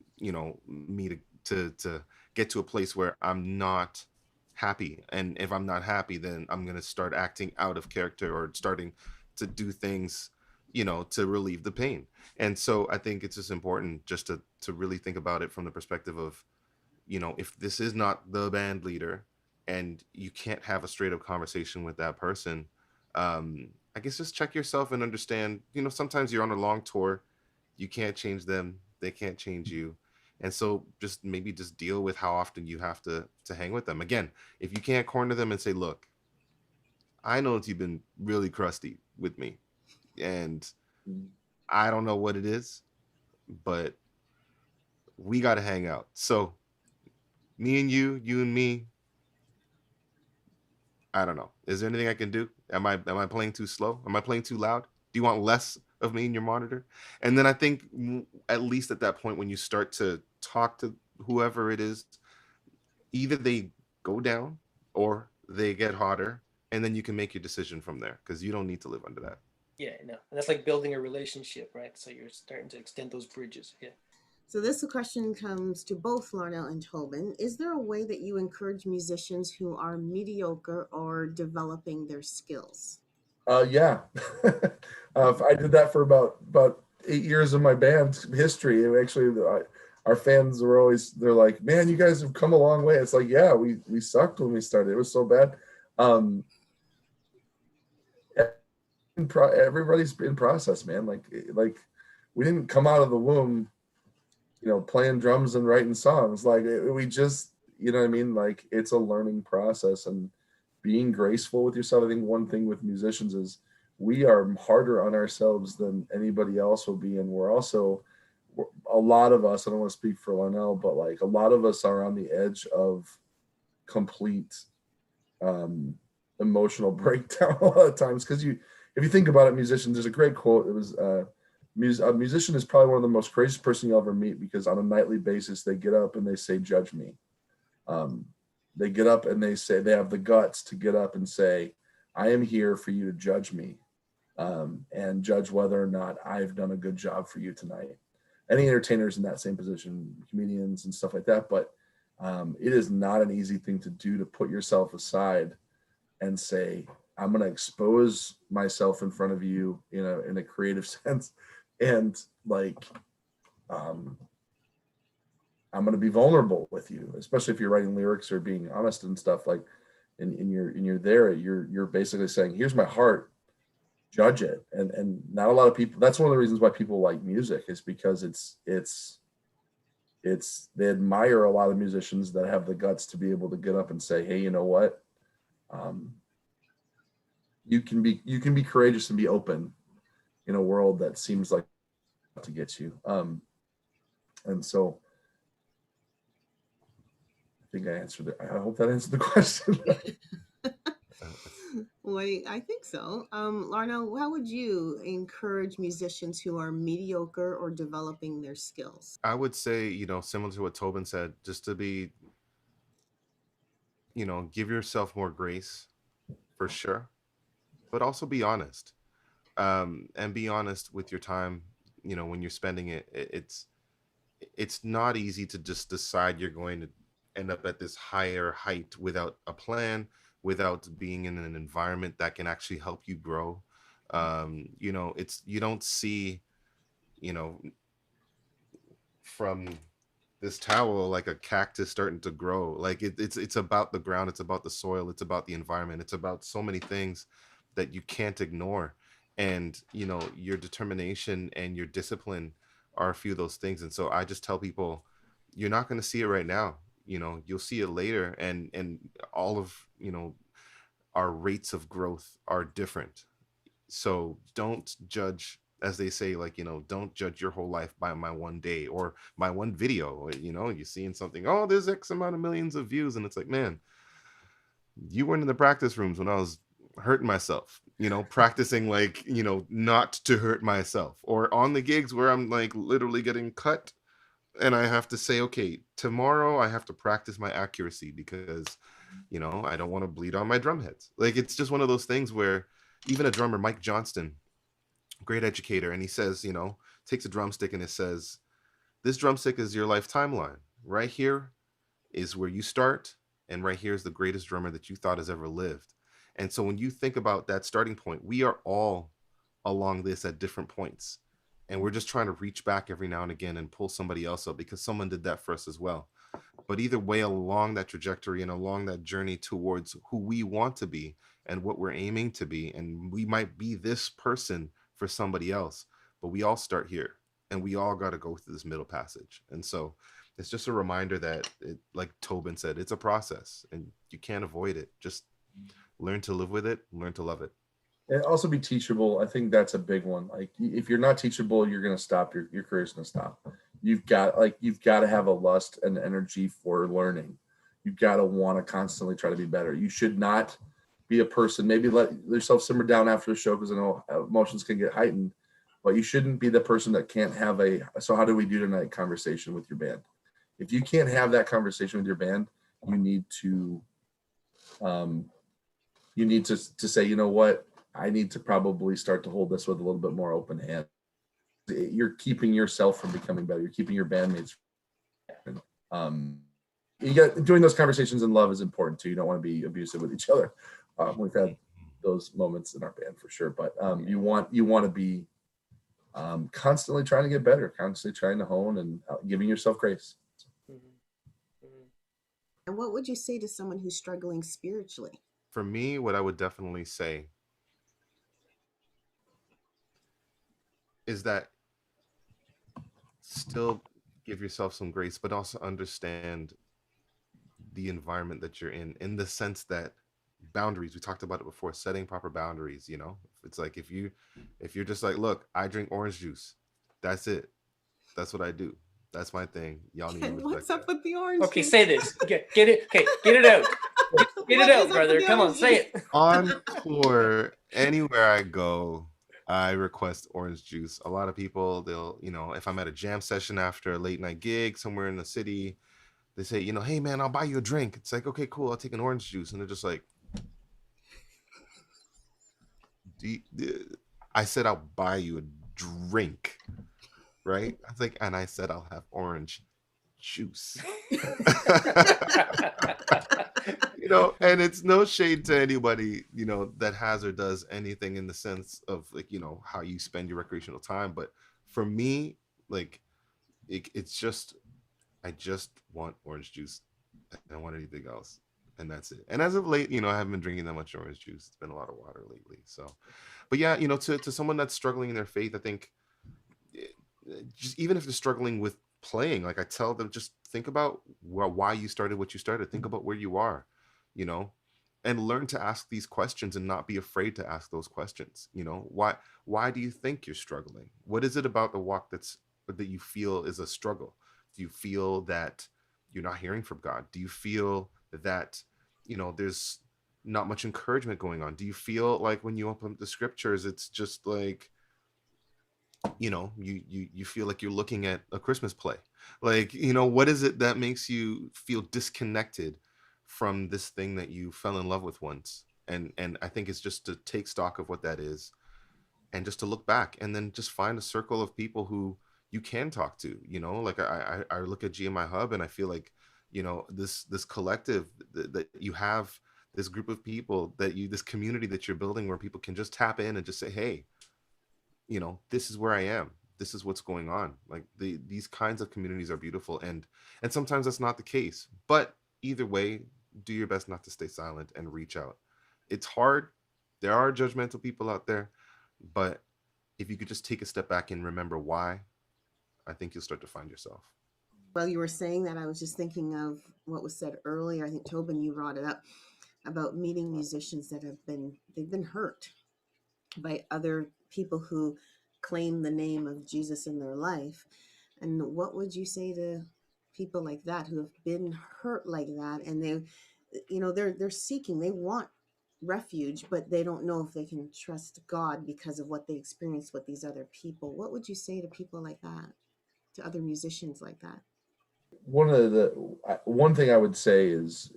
me to get to a place where I'm not happy, and if I'm not happy, then I'm gonna start acting out of character or starting to do things to relieve the pain. And so I think it's just important just to really think about it from the perspective of, if this is not the band leader and you can't have a straight up conversation with that person, I guess just check yourself and understand, sometimes you're on a long tour, you can't change them, they can't change you. And so just maybe just deal with how often you have to hang with them. Again, if you can't corner them and say, look, I know that you've been really crusty with me and I don't know what it is, but we got to hang out. So me and you and me, I don't know. Is there anything I can do? Am I playing too slow? Am I playing too loud? Do you want less of me in your monitor? And then I think at least at that point when you start to talk to whoever it is, either they go down or they get hotter, and then you can make your decision from there because you don't need to live under that. Yeah, no, and that's like building a relationship, right? So you're starting to extend those bridges. Yeah. So this question comes to both Larnell and Tobin. Is there a way that you encourage musicians who are mediocre or developing their skills? Yeah. I did that for about 8 years of my band's history. And actually, our fans were they're like, man, you guys have come a long way. It's like, yeah, we sucked when we started. It was so bad. Everybody's in process, man. Like we didn't come out of the womb, playing drums and writing songs. Like we just, you know what I mean? Like it's a learning process and being graceful with yourself. I think one thing with musicians is we are harder on ourselves than anybody else will be. And we're also, a lot of us, I don't want to speak for Larnell, but like a lot of us are on the edge of complete emotional breakdown a lot of times. Because if you think about it, musicians, there's a great quote. It was, a musician is probably one of the most courageous person you'll ever meet because on a nightly basis, they get up and they say, judge me. They get up and they say, they have the guts to get up and say, I am here for you to judge me and judge whether or not I've done a good job for you tonight. Any entertainers in that same position, comedians and stuff like that. But it is not an easy thing to do, to put yourself aside and say, I'm going to expose myself in front of you, in a creative sense. And like, I'm going to be vulnerable with you, especially if you're writing lyrics or being honest and stuff. Like, and you're there, you're basically saying, here's my heart, judge it. And not a lot of people, that's one of the reasons why people like music, is because they admire a lot of musicians that have the guts to be able to get up and say, hey, you know what? You can be courageous and be open in a world that seems like to get you. And so I think I answered it. I hope that answered the question. Wait, I think so. Larnell, how would you encourage musicians who are mediocre or developing their skills? I would say, similar to what Tobin said, just to be, give yourself more grace for sure, but also be honest. And be honest with your time, when you're spending it. It's not easy to just decide you're going to end up at this higher height without a plan, without being in an environment that can actually help you grow. You don't see, from this towel like a cactus starting to grow. Like it's about the ground, it's about the soil, it's about the environment, it's about so many things that you can't ignore. And your determination and your discipline are a few of those things. And so I just tell people, you're not going to see it right now, you'll see it later. And all of our rates of growth are different. So don't judge, as they say, like, don't judge your whole life by my one day or my one video. You're seeing something, oh, there's X amount of millions of views, and it's like, man, you weren't in the practice rooms when I was hurting myself, practicing, like, not to hurt myself, or on the gigs where I'm like literally getting cut and I have to say, okay, tomorrow I have to practice my accuracy because I don't want to bleed on my drum heads. Like, it's just one of those things where even a drummer, Mike Johnston, great educator, and he says, takes a drumstick and it says, this drumstick is your life timeline. Right here is where you start, and right here is the greatest drummer that you thought has ever lived. And so when you think about that starting point, we are all along this at different points. And we're just trying to reach back every now and again and pull somebody else up because someone did that for us as well. But either way, along that trajectory and along that journey towards who we want to be and what we're aiming to be, and we might be this person for somebody else, but we all start here and we all got to go through this middle passage. And so it's just a reminder that, like Tobin said, it's a process and you can't avoid it. Just learn to live with it, learn to love it. And also be teachable. I think that's a big one. Like if you're not teachable, you're going to stop. Your career's going to stop. You've got to have a lust and energy for learning. You've got to want to constantly try to be better. You should not be a person, maybe let yourself simmer down after the show because I know emotions can get heightened, but you shouldn't be the person that can't have so how do we do tonight conversation with your band. If you can't have that conversation with your band, you need to say, you know what, I need to probably start to hold this with a little bit more open hand. You're keeping yourself from becoming better. You're keeping your bandmates. Doing those conversations in love is important too. You don't want to be abusive with each other. We've had those moments in our band for sure, but you want to be constantly trying to get better, constantly trying to hone and giving yourself grace. And what would you say to someone who's struggling spiritually? For me, what I would definitely say is that still give yourself some grace, but also understand the environment that you're in the sense that boundaries, we talked about it before, setting proper boundaries. It's like if you're just like, look, I drink orange juice, that's it, that's what I do, that's my thing, y'all need to respect What's up that. with the orange Okay, juice? say this. Get it. Okay, get it out. Get it out, brother. Come on, say it. On tour, anywhere I go, I request orange juice. A lot of people, they'll, if I'm at a jam session after a late night gig somewhere in the city, they say, hey man, I'll buy you a drink. It's like, okay, cool, I'll take an orange juice. And they're just like, I said I'll buy you a drink, right? I was like, and I said I'll have orange juice. And it's no shade to anybody, that has or does anything in the sense of like, how you spend your recreational time. But for me, like it's just, I just want orange juice. I don't want anything else. And that's it. And as of late, I haven't been drinking that much orange juice. It's been a lot of water lately. So, but yeah, to someone that's struggling in their faith, I think just even if they're struggling with playing, like I tell them, just think about why you started what you started. Think about where you are, and learn to ask these questions and not be afraid to ask those questions. Why do you think you're struggling? What is it about the walk that you feel is a struggle? Do you feel that you're not hearing from God? Do you feel that, there's not much encouragement going on? Do you feel like when you open up the scriptures, it's just like, you feel like you're looking at a Christmas play? Like, what is it that makes you feel disconnected from this thing that you fell in love with once? And I think it's just to take stock of what that is and just to look back and then just find a circle of people who you can talk to. Like I look at GMIHub and I feel like, this collective that you have, this group of people this community that you're building where people can just tap in and just say, hey, this is where I am. This is what's going on. Like these kinds of communities are beautiful. And sometimes that's not the case, but either way, do your best not to stay silent and reach out. It's hard. There are judgmental people out there, but if you could just take a step back and remember why, I think you'll start to find yourself. Well, you were saying that, I was just thinking of what was said earlier. I think Tobin, you brought it up about meeting musicians that they've been hurt by other people who claim the name of Jesus in their life. And what would you say to people like that who have been hurt like that, and they're seeking, they want refuge, but they don't know if they can trust God because of what they experienced with these other people? What would you say to people like that, to other musicians like that? One thing I would say is,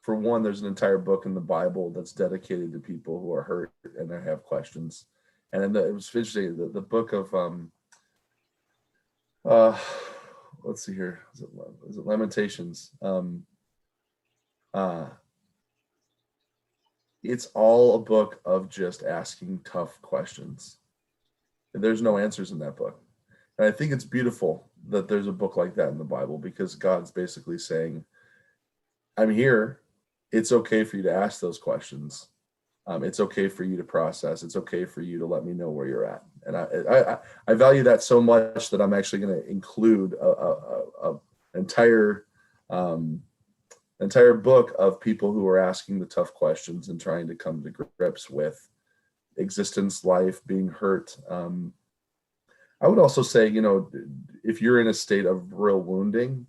for one, there's an entire book in the Bible that's dedicated to people who are hurt and they have questions. And then it was interesting, the book of let's see here, is it Lamentations? It's all a book of just asking tough questions. There's no answers in that book. And I think it's beautiful that there's a book like that in the Bible, because God's basically saying, I'm here. It's okay for you to ask those questions. It's okay for you to process. It's okay for you to let me know where you're at. And I value that so much that I'm actually going to include a entire book of people who are asking the tough questions and trying to come to grips with existence, life, being hurt. I would also say, if you're in a state of real wounding,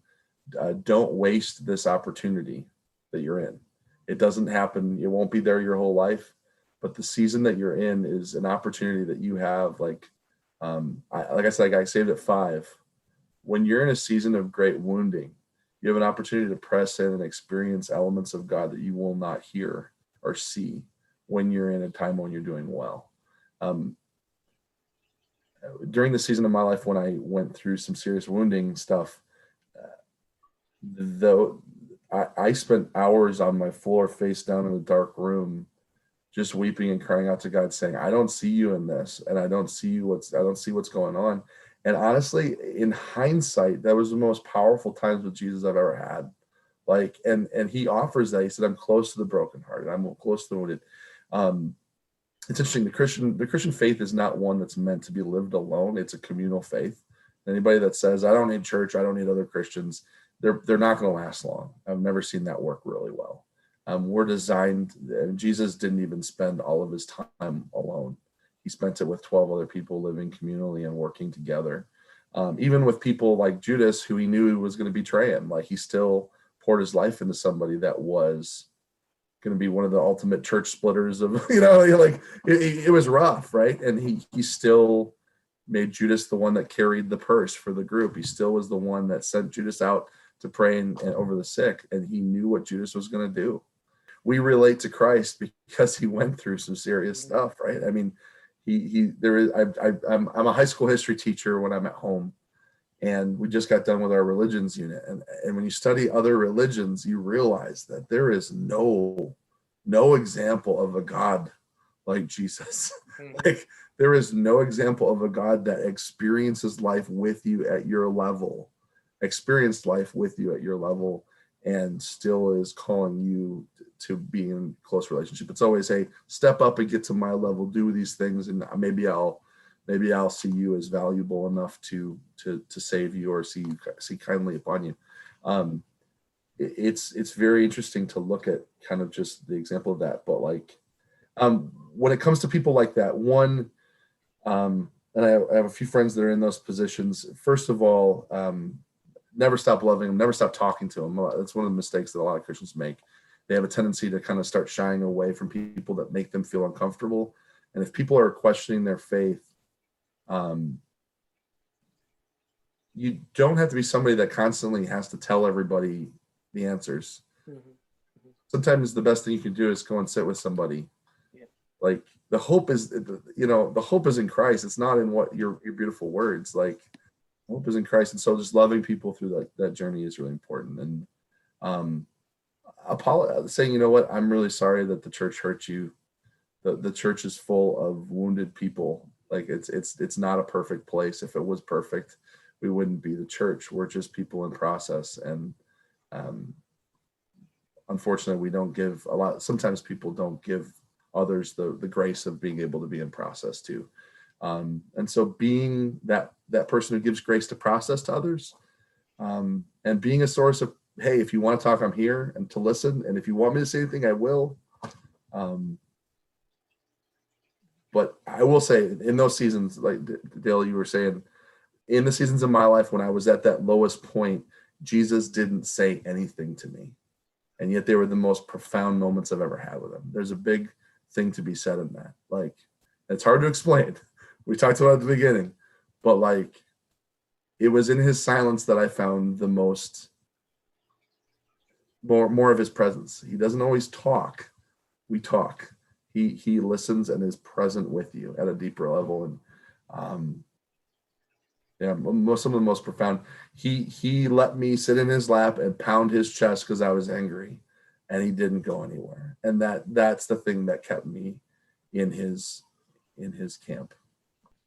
don't waste this opportunity that you're in. It doesn't happen. It won't be there your whole life, but the season that you're in is an opportunity that you have. Like I said, I saved at 5. When you're in a season of great wounding, you have an opportunity to press in and experience elements of God that you will not hear or see when you're in a time when you're doing well. During the season of my life when I went through some serious wounding stuff, though I spent hours on my floor face down in a dark room, just weeping and crying out to God, saying, I don't see you in this, and I don't see what's going on. And honestly, in hindsight, that was the most powerful times with Jesus I've ever had. Like, and he offers that. He said, I'm close to the brokenhearted. I'm close to the wounded. It's interesting. The Christian faith is not one that's meant to be lived alone. It's a communal faith. Anybody that says, I don't need church, I don't need other Christians, they're not going to last long. I've never seen that work really well. We're designed, and Jesus didn't even spend all of his time alone. He spent it with 12 other people living communally and working together. Even with people like Judas, who he knew was going to betray him, like he still poured his life into somebody that was going to be one of the ultimate church splitters of, like it was rough, right? And he still made Judas the one that carried the purse for the group. He still was the one that sent Judas out to pray and over the sick, and he knew what Judas was going to do. We relate to Christ because he went through some serious stuff, right? I mean, I'm a high school history teacher when I'm at home, and we just got done with our religions unit. And when you study other religions, you realize that there is no example of a God like Jesus. Like, there is no example of a God that experiences life with you at your level, and still is calling you to be in close relationship. It's always, hey, step up and get to my level, do these things, and maybe I'll see you as valuable enough to save you or see kindly upon you. It's very interesting to look at kind of just the example of that. But like, when it comes to people like that, and I have a few friends that are in those positions. First of all, never stop loving them, never stop talking to them. That's one of the mistakes that a lot of Christians make. They have a tendency to kind of start shying away from people that make them feel uncomfortable. And if people are questioning their faith, you don't have to be somebody that constantly has to tell everybody the answers. Mm-hmm. Sometimes the best thing you can do is go and sit with somebody. Yeah. Like, the hope is in Christ. It's not in what your beautiful words. Like, hope is in Christ. And so just loving people through that journey is really important. And saying, you know what, I'm really sorry that the church hurt you. The church is full of wounded people. Like, it's not a perfect place. If it was perfect, we wouldn't be the church. We're just people in process. And unfortunately, we don't give a lot. Sometimes people don't give others the grace of being able to be in process too. And so being that person who gives grace to process to others, and being a source of, hey, if you want to talk, I'm here, and to listen. And if you want me to say anything, I will. But I will say, in those seasons, like Dale, you were saying, in the seasons of my life when I was at that lowest point, Jesus didn't say anything to me. And yet they were the most profound moments I've ever had with him. There's a big thing to be said in that. Like, it's hard to explain. We talked about it at the beginning, but like, it was in his silence that I found the more of his presence. He doesn't always talk. We talk. He listens and is present with you at a deeper level. And some of the most profound. He let me sit in his lap and pound his chest because I was angry, and he didn't go anywhere. And that's the thing that kept me in his camp.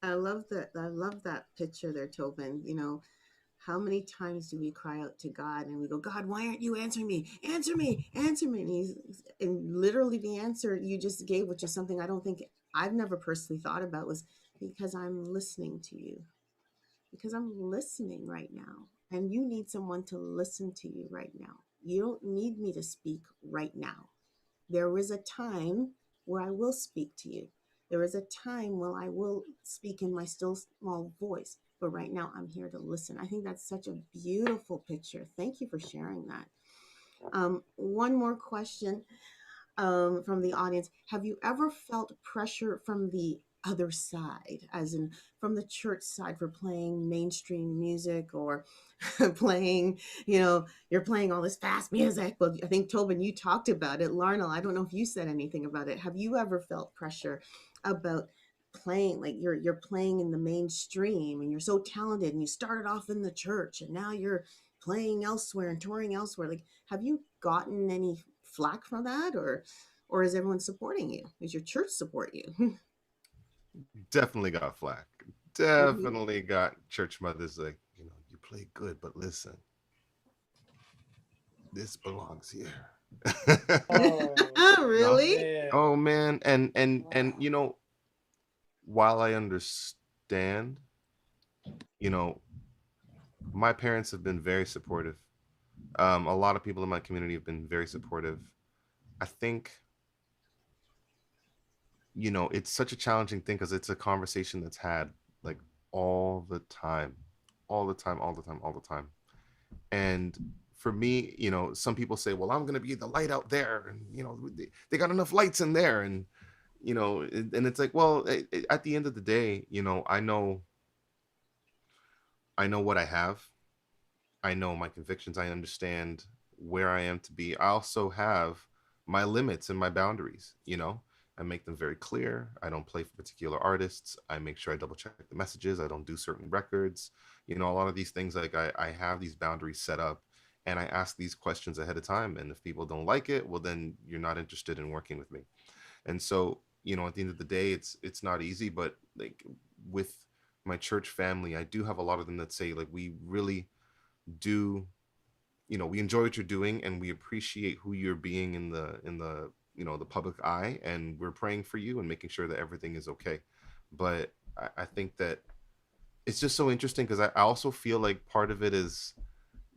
I love that. I love that picture there, Tobin. You know, how many times do we cry out to God and we go, God, why aren't you answering me? Answer me, answer me. And literally the answer you just gave, which is something I don't think I've never personally thought about, was because I'm listening to you, because I'm listening right now. And you need someone to listen to you right now. You don't need me to speak right now. There is a time where I will speak to you. There is a time when I will speak in my still small voice. But right now, I'm here to listen. I think that's such a beautiful picture. Thank you for sharing that. One more question from the audience. Have you ever felt pressure from the other side, as in from the church side, for playing mainstream music or playing, you're playing all this fast music? Well, I think, Tobin, you talked about it. Larnell, I don't know if you said anything about it. Have you ever felt pressure about playing, like you're playing in the mainstream and you're so talented and you started off in the church and now you're playing elsewhere and touring elsewhere? Like, have you gotten any flack from that, or is everyone supporting you? Does your church support you? Definitely got flack. Definitely got church mothers like, you play good, but listen, this belongs here. Oh, No. Really? man. Oh man, and while I understand, you know, my parents have been very supportive. A lot of people in my community have been very supportive. I think, it's such a challenging thing because it's a conversation that's had like all the time, all the time, all the time, all the time. And for me, some people say, well, I'm going to be the light out there. And, they got enough lights in there. And, and it's like, well, at the end of the day, I know what I have. I know my convictions. I understand where I am to be. I also have my limits and my boundaries, I make them very clear. I don't play for particular artists. I make sure I double check the messages. I don't do certain records. A lot of these things, like I have these boundaries set up and I ask these questions ahead of time. And if people don't like it, well, then you're not interested in working with me. And so, at the end of the day, it's not easy, but like with my church family, I do have a lot of them that say, like, we really do, we enjoy what you're doing and we appreciate who you're being in the the public eye, and we're praying for you and making sure that everything is okay. But I think that it's just so interesting because I also feel like part of it is,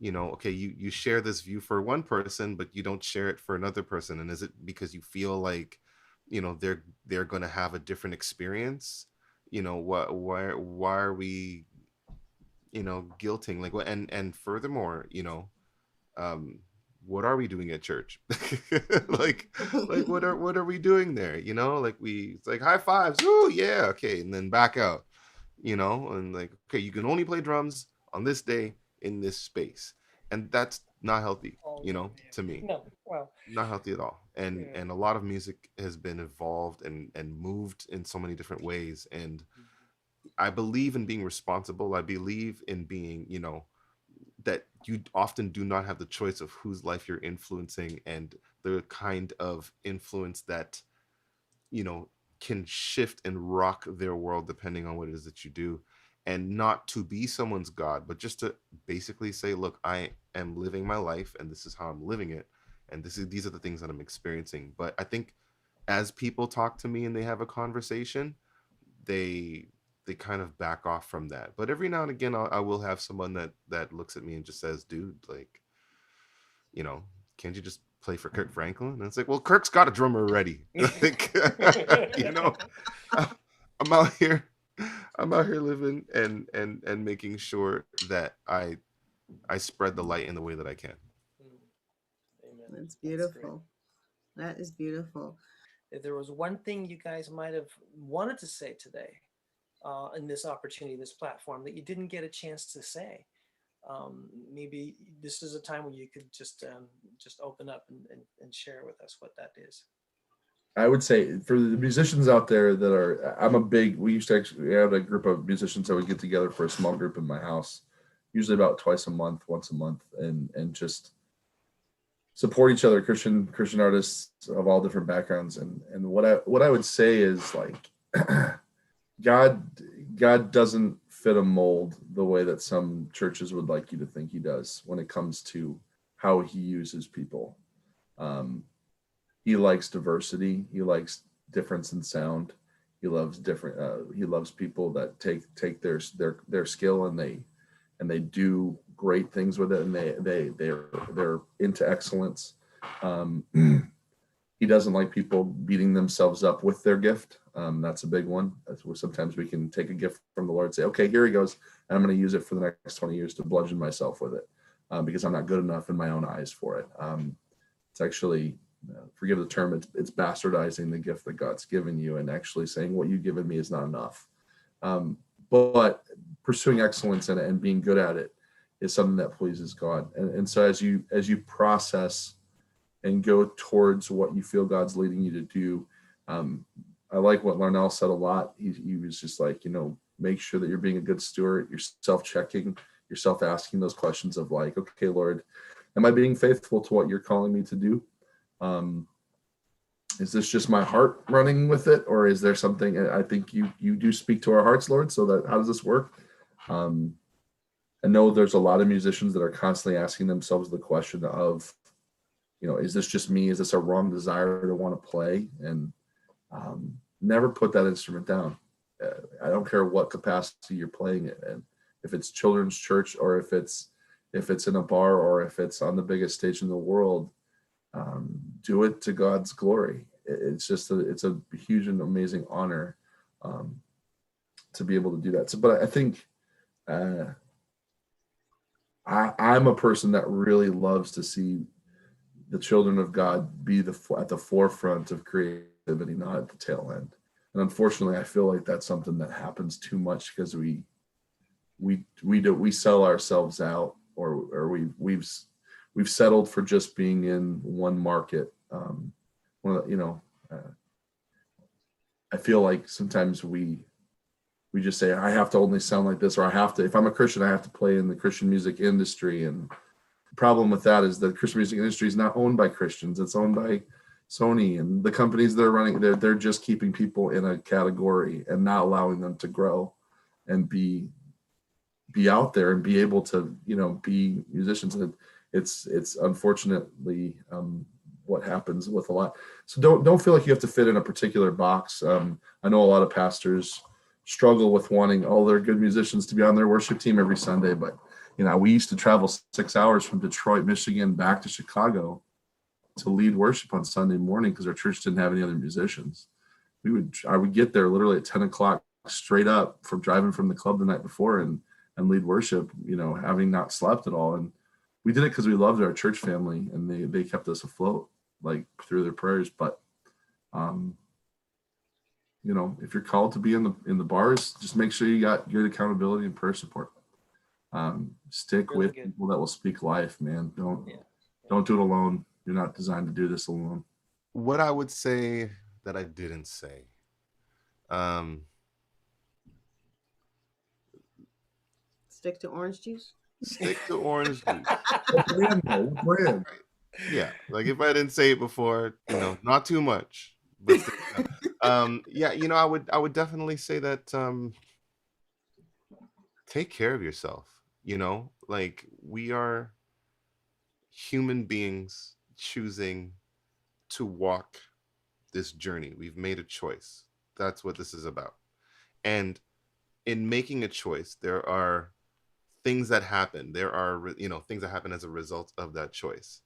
okay, you share this view for one person but you don't share it for another person. And is it because you feel like they're going to have a different experience? What why are we guilting, like, what? And furthermore, um what are we doing at church? like what are we doing there? Like, it's like high fives, oh yeah, okay, and then back out, and like, okay, you can only play drums on this day in this space, and that's not healthy, Oh, to me. no. Well, Not healthy at all. and yeah. and a lot of music has been evolved and moved in so many different ways, and I believe in being responsible. I believe in being, that you often do not have the choice of whose life you're influencing and the kind of influence that, you know, can shift and rock their world depending on what it is that you do. And not to be someone's God, but just to basically say, look, I am living my life and this is how I'm living it. And these are the things that I'm experiencing. But I think as people talk to me and they have a conversation, they they kind of back off from that. But every now and again, I will have someone that looks at me and just says, "Dude, like, you know, can't you just play for Kirk Franklin?" And it's like, well, Kirk's got a drummer already. Like, you know, I'm out here, I'm out here living and making sure that I spread the light in the way that I can. Amen. That's That's great. beautiful. That is beautiful. If there was one thing you guys might have wanted to say today, in this opportunity, this platform, that you didn't get a chance to say, maybe this is a time where you could just open up and share with us what that is. I would say for the musicians out there that are, we used to actually have a group of musicians that would get together for a small group in my house, usually about twice a month, once a month, and just support each other, Christian artists of all different backgrounds. And what I would say is, like, God God doesn't fit a mold the way that some churches would like you to think he does when it comes to how he uses people. Um, he likes diversity. He likes difference in sound. He loves different. He loves people that take their skill and they do great things with it, and they're into excellence. Um, he doesn't like people beating themselves up with their gift. That's a big one. That's where sometimes we can take a gift from the Lord and say, okay, here he goes, and I'm going to use it for the next 20 years to bludgeon myself with it because I'm not good enough in my own eyes for it. It's actually, forgive the term, it's bastardizing the gift that God's given you and actually saying what you've given me is not enough. But pursuing excellence in it and being good at it is something that pleases God. And so as you process and go towards what you feel God's leading you to do, I like what Larnell said a lot. He was just like, make sure that you're being a good steward, you're self-checking, you're self-asking those questions of like, okay, Lord, am I being faithful to what you're calling me to do? Is this just my heart running with it? Or is there something, I think you do speak to our hearts, Lord, so that how does this work? I know there's a lot of musicians that are constantly asking themselves the question of, is this just me? Is this a wrong desire to want to play? And never put that instrument down. I don't care what capacity you're playing it in. If it's children's church or if it's in a bar or if it's on the biggest stage in the world, do it to God's glory. It's just it's a huge and amazing honor to be able to do that. So, but I think I'm a person that really loves to see the children of God be at the forefront of creativity, not at the tail end. And unfortunately, I feel like that's something that happens too much because we sell ourselves out, or we've settled for just being in one market. I feel like sometimes we just say, I have to only sound like this, or I have to, if I'm a Christian, I have to play in the Christian music industry. And the problem with that is the Christian music industry is not owned by Christians. It's owned by Sony and the companies that are running. They're just keeping people in a category and not allowing them to grow and be out there and be able to, be musicians. And it's unfortunately what happens with a lot. So don't feel like you have to fit in a particular box. I know a lot of pastors struggle with wanting all their good musicians to be on their worship team every Sunday, but we used to travel 6 hours from Detroit, Michigan back to Chicago to lead worship on Sunday morning because our church didn't have any other musicians. I would get there literally at 10 o'clock straight up from driving from the club the night before and lead worship, having not slept at all. And we did it because we loved our church family and they kept us afloat like through their prayers. But if you're called to be in the bars, just make sure you got good accountability and prayer support. Stick really with good people that will speak life, man. Don't do it alone. You're not designed to do this alone. What I would say that I didn't say. Stick to orange juice. Stick to orange juice. Brand. Yeah, like if I didn't say it before, not too much. But I would definitely say that take care of yourself. Like we are human beings choosing to walk this journey. We've made a choice. That's what this is about. And in making a choice, there are things that happen. There are, things that happen as a result of that choice.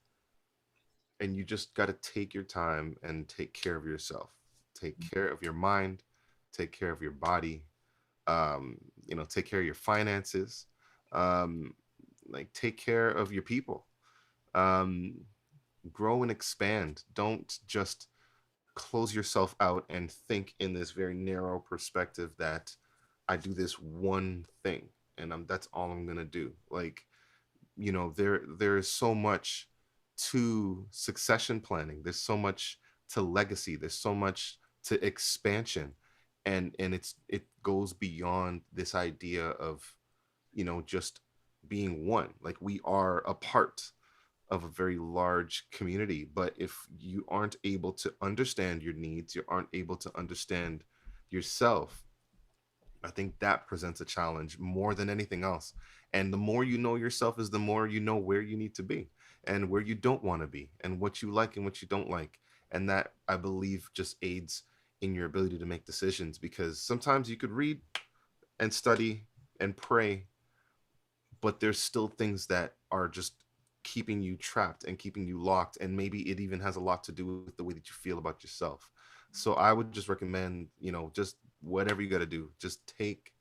And you just got to take your time and take care of yourself. Take care of your mind, take care of your body, take care of your finances, take care of your people. Grow and expand. Don't just close yourself out and think in this very narrow perspective that I do this one thing and that's all I'm gonna do. There is so much to succession planning. There's so much to legacy. There's so much to expansion, and it goes beyond this idea of just being one. Like we are a part of a very large community, but if you aren't able to understand your needs, you aren't able to understand yourself, I think that presents a challenge more than anything else. And the more you know yourself is the more you know where you need to be and where you don't want to be and what you like and what you don't like. And that, I believe, just aids in your ability to make decisions, because sometimes you could read and study and pray, but there's still things that are just keeping you trapped and keeping you locked, and maybe it even has a lot to do with the way that you feel about yourself. So I would just recommend, just whatever you got to do, just take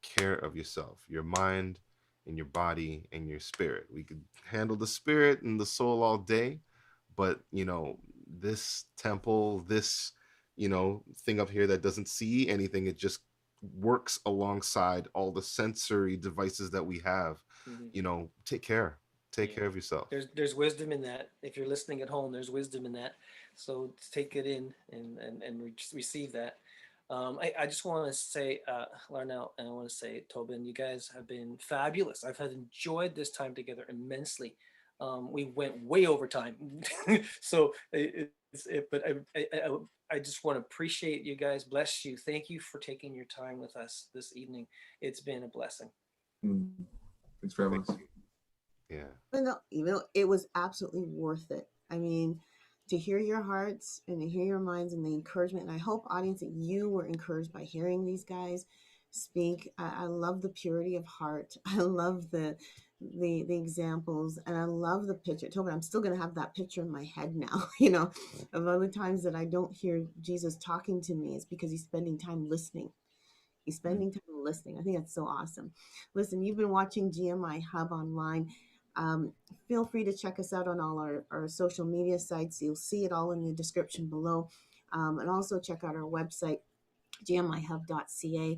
care of yourself, your mind and your body and your spirit. We could handle the spirit and the soul all day, but this temple, this thing up here that doesn't see anything, it just works alongside all the sensory devices that we have. Take care. Take Yeah. care of yourself. There's wisdom in that. If you're listening at home, there's wisdom in that. So take it in and receive that. I just want to say, Larnell, and I want to say, Tobin, you guys have been fabulous. I've had enjoyed this time together immensely. We went way over time, so but I just want to appreciate you guys. Bless you. Thank you for taking your time with us this evening. It's been a blessing. Mm. Thanks for having Thank us. you. Yeah. It was absolutely worth it. I mean, to hear your hearts and to hear your minds and the encouragement. And I hope, audience, that you were encouraged by hearing these guys speak. I love the purity of heart. I love the examples, and I love the picture. Tobin, I'm still going to have that picture in my head now. Of other times that I don't hear Jesus talking to me, it's because he's spending time listening. He's spending time listening. I think that's so awesome. Listen, you've been watching GMI Hub online. Um, Feel free to check us out on all our social media sites. You'll see it all in the description below. And also check out our website, gmihub.ca,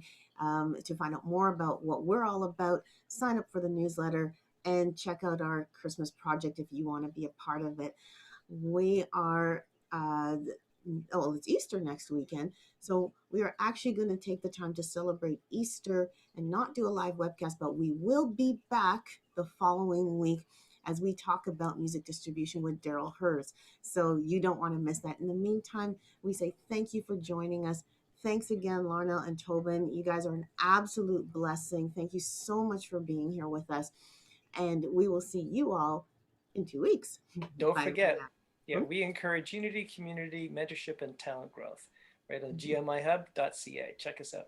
to find out more about what we're all about. Sign up for the newsletter and check out our Christmas project if you want to be a part of it. We are it's Easter next weekend. So we are actually going to take the time to celebrate Easter and not do a live webcast, but we will be back the following week as we talk about music distribution with Daryl Hers. So you don't want to miss that. In the meantime, we say thank you for joining us. Thanks again, Larnell and Tobin. You guys are an absolute blessing. Thank you so much for being here with us. And we will see you all in 2 weeks. Don't Bye for forget, now. we encourage unity, community, mentorship, and talent growth right on gmihub.ca. Check us out.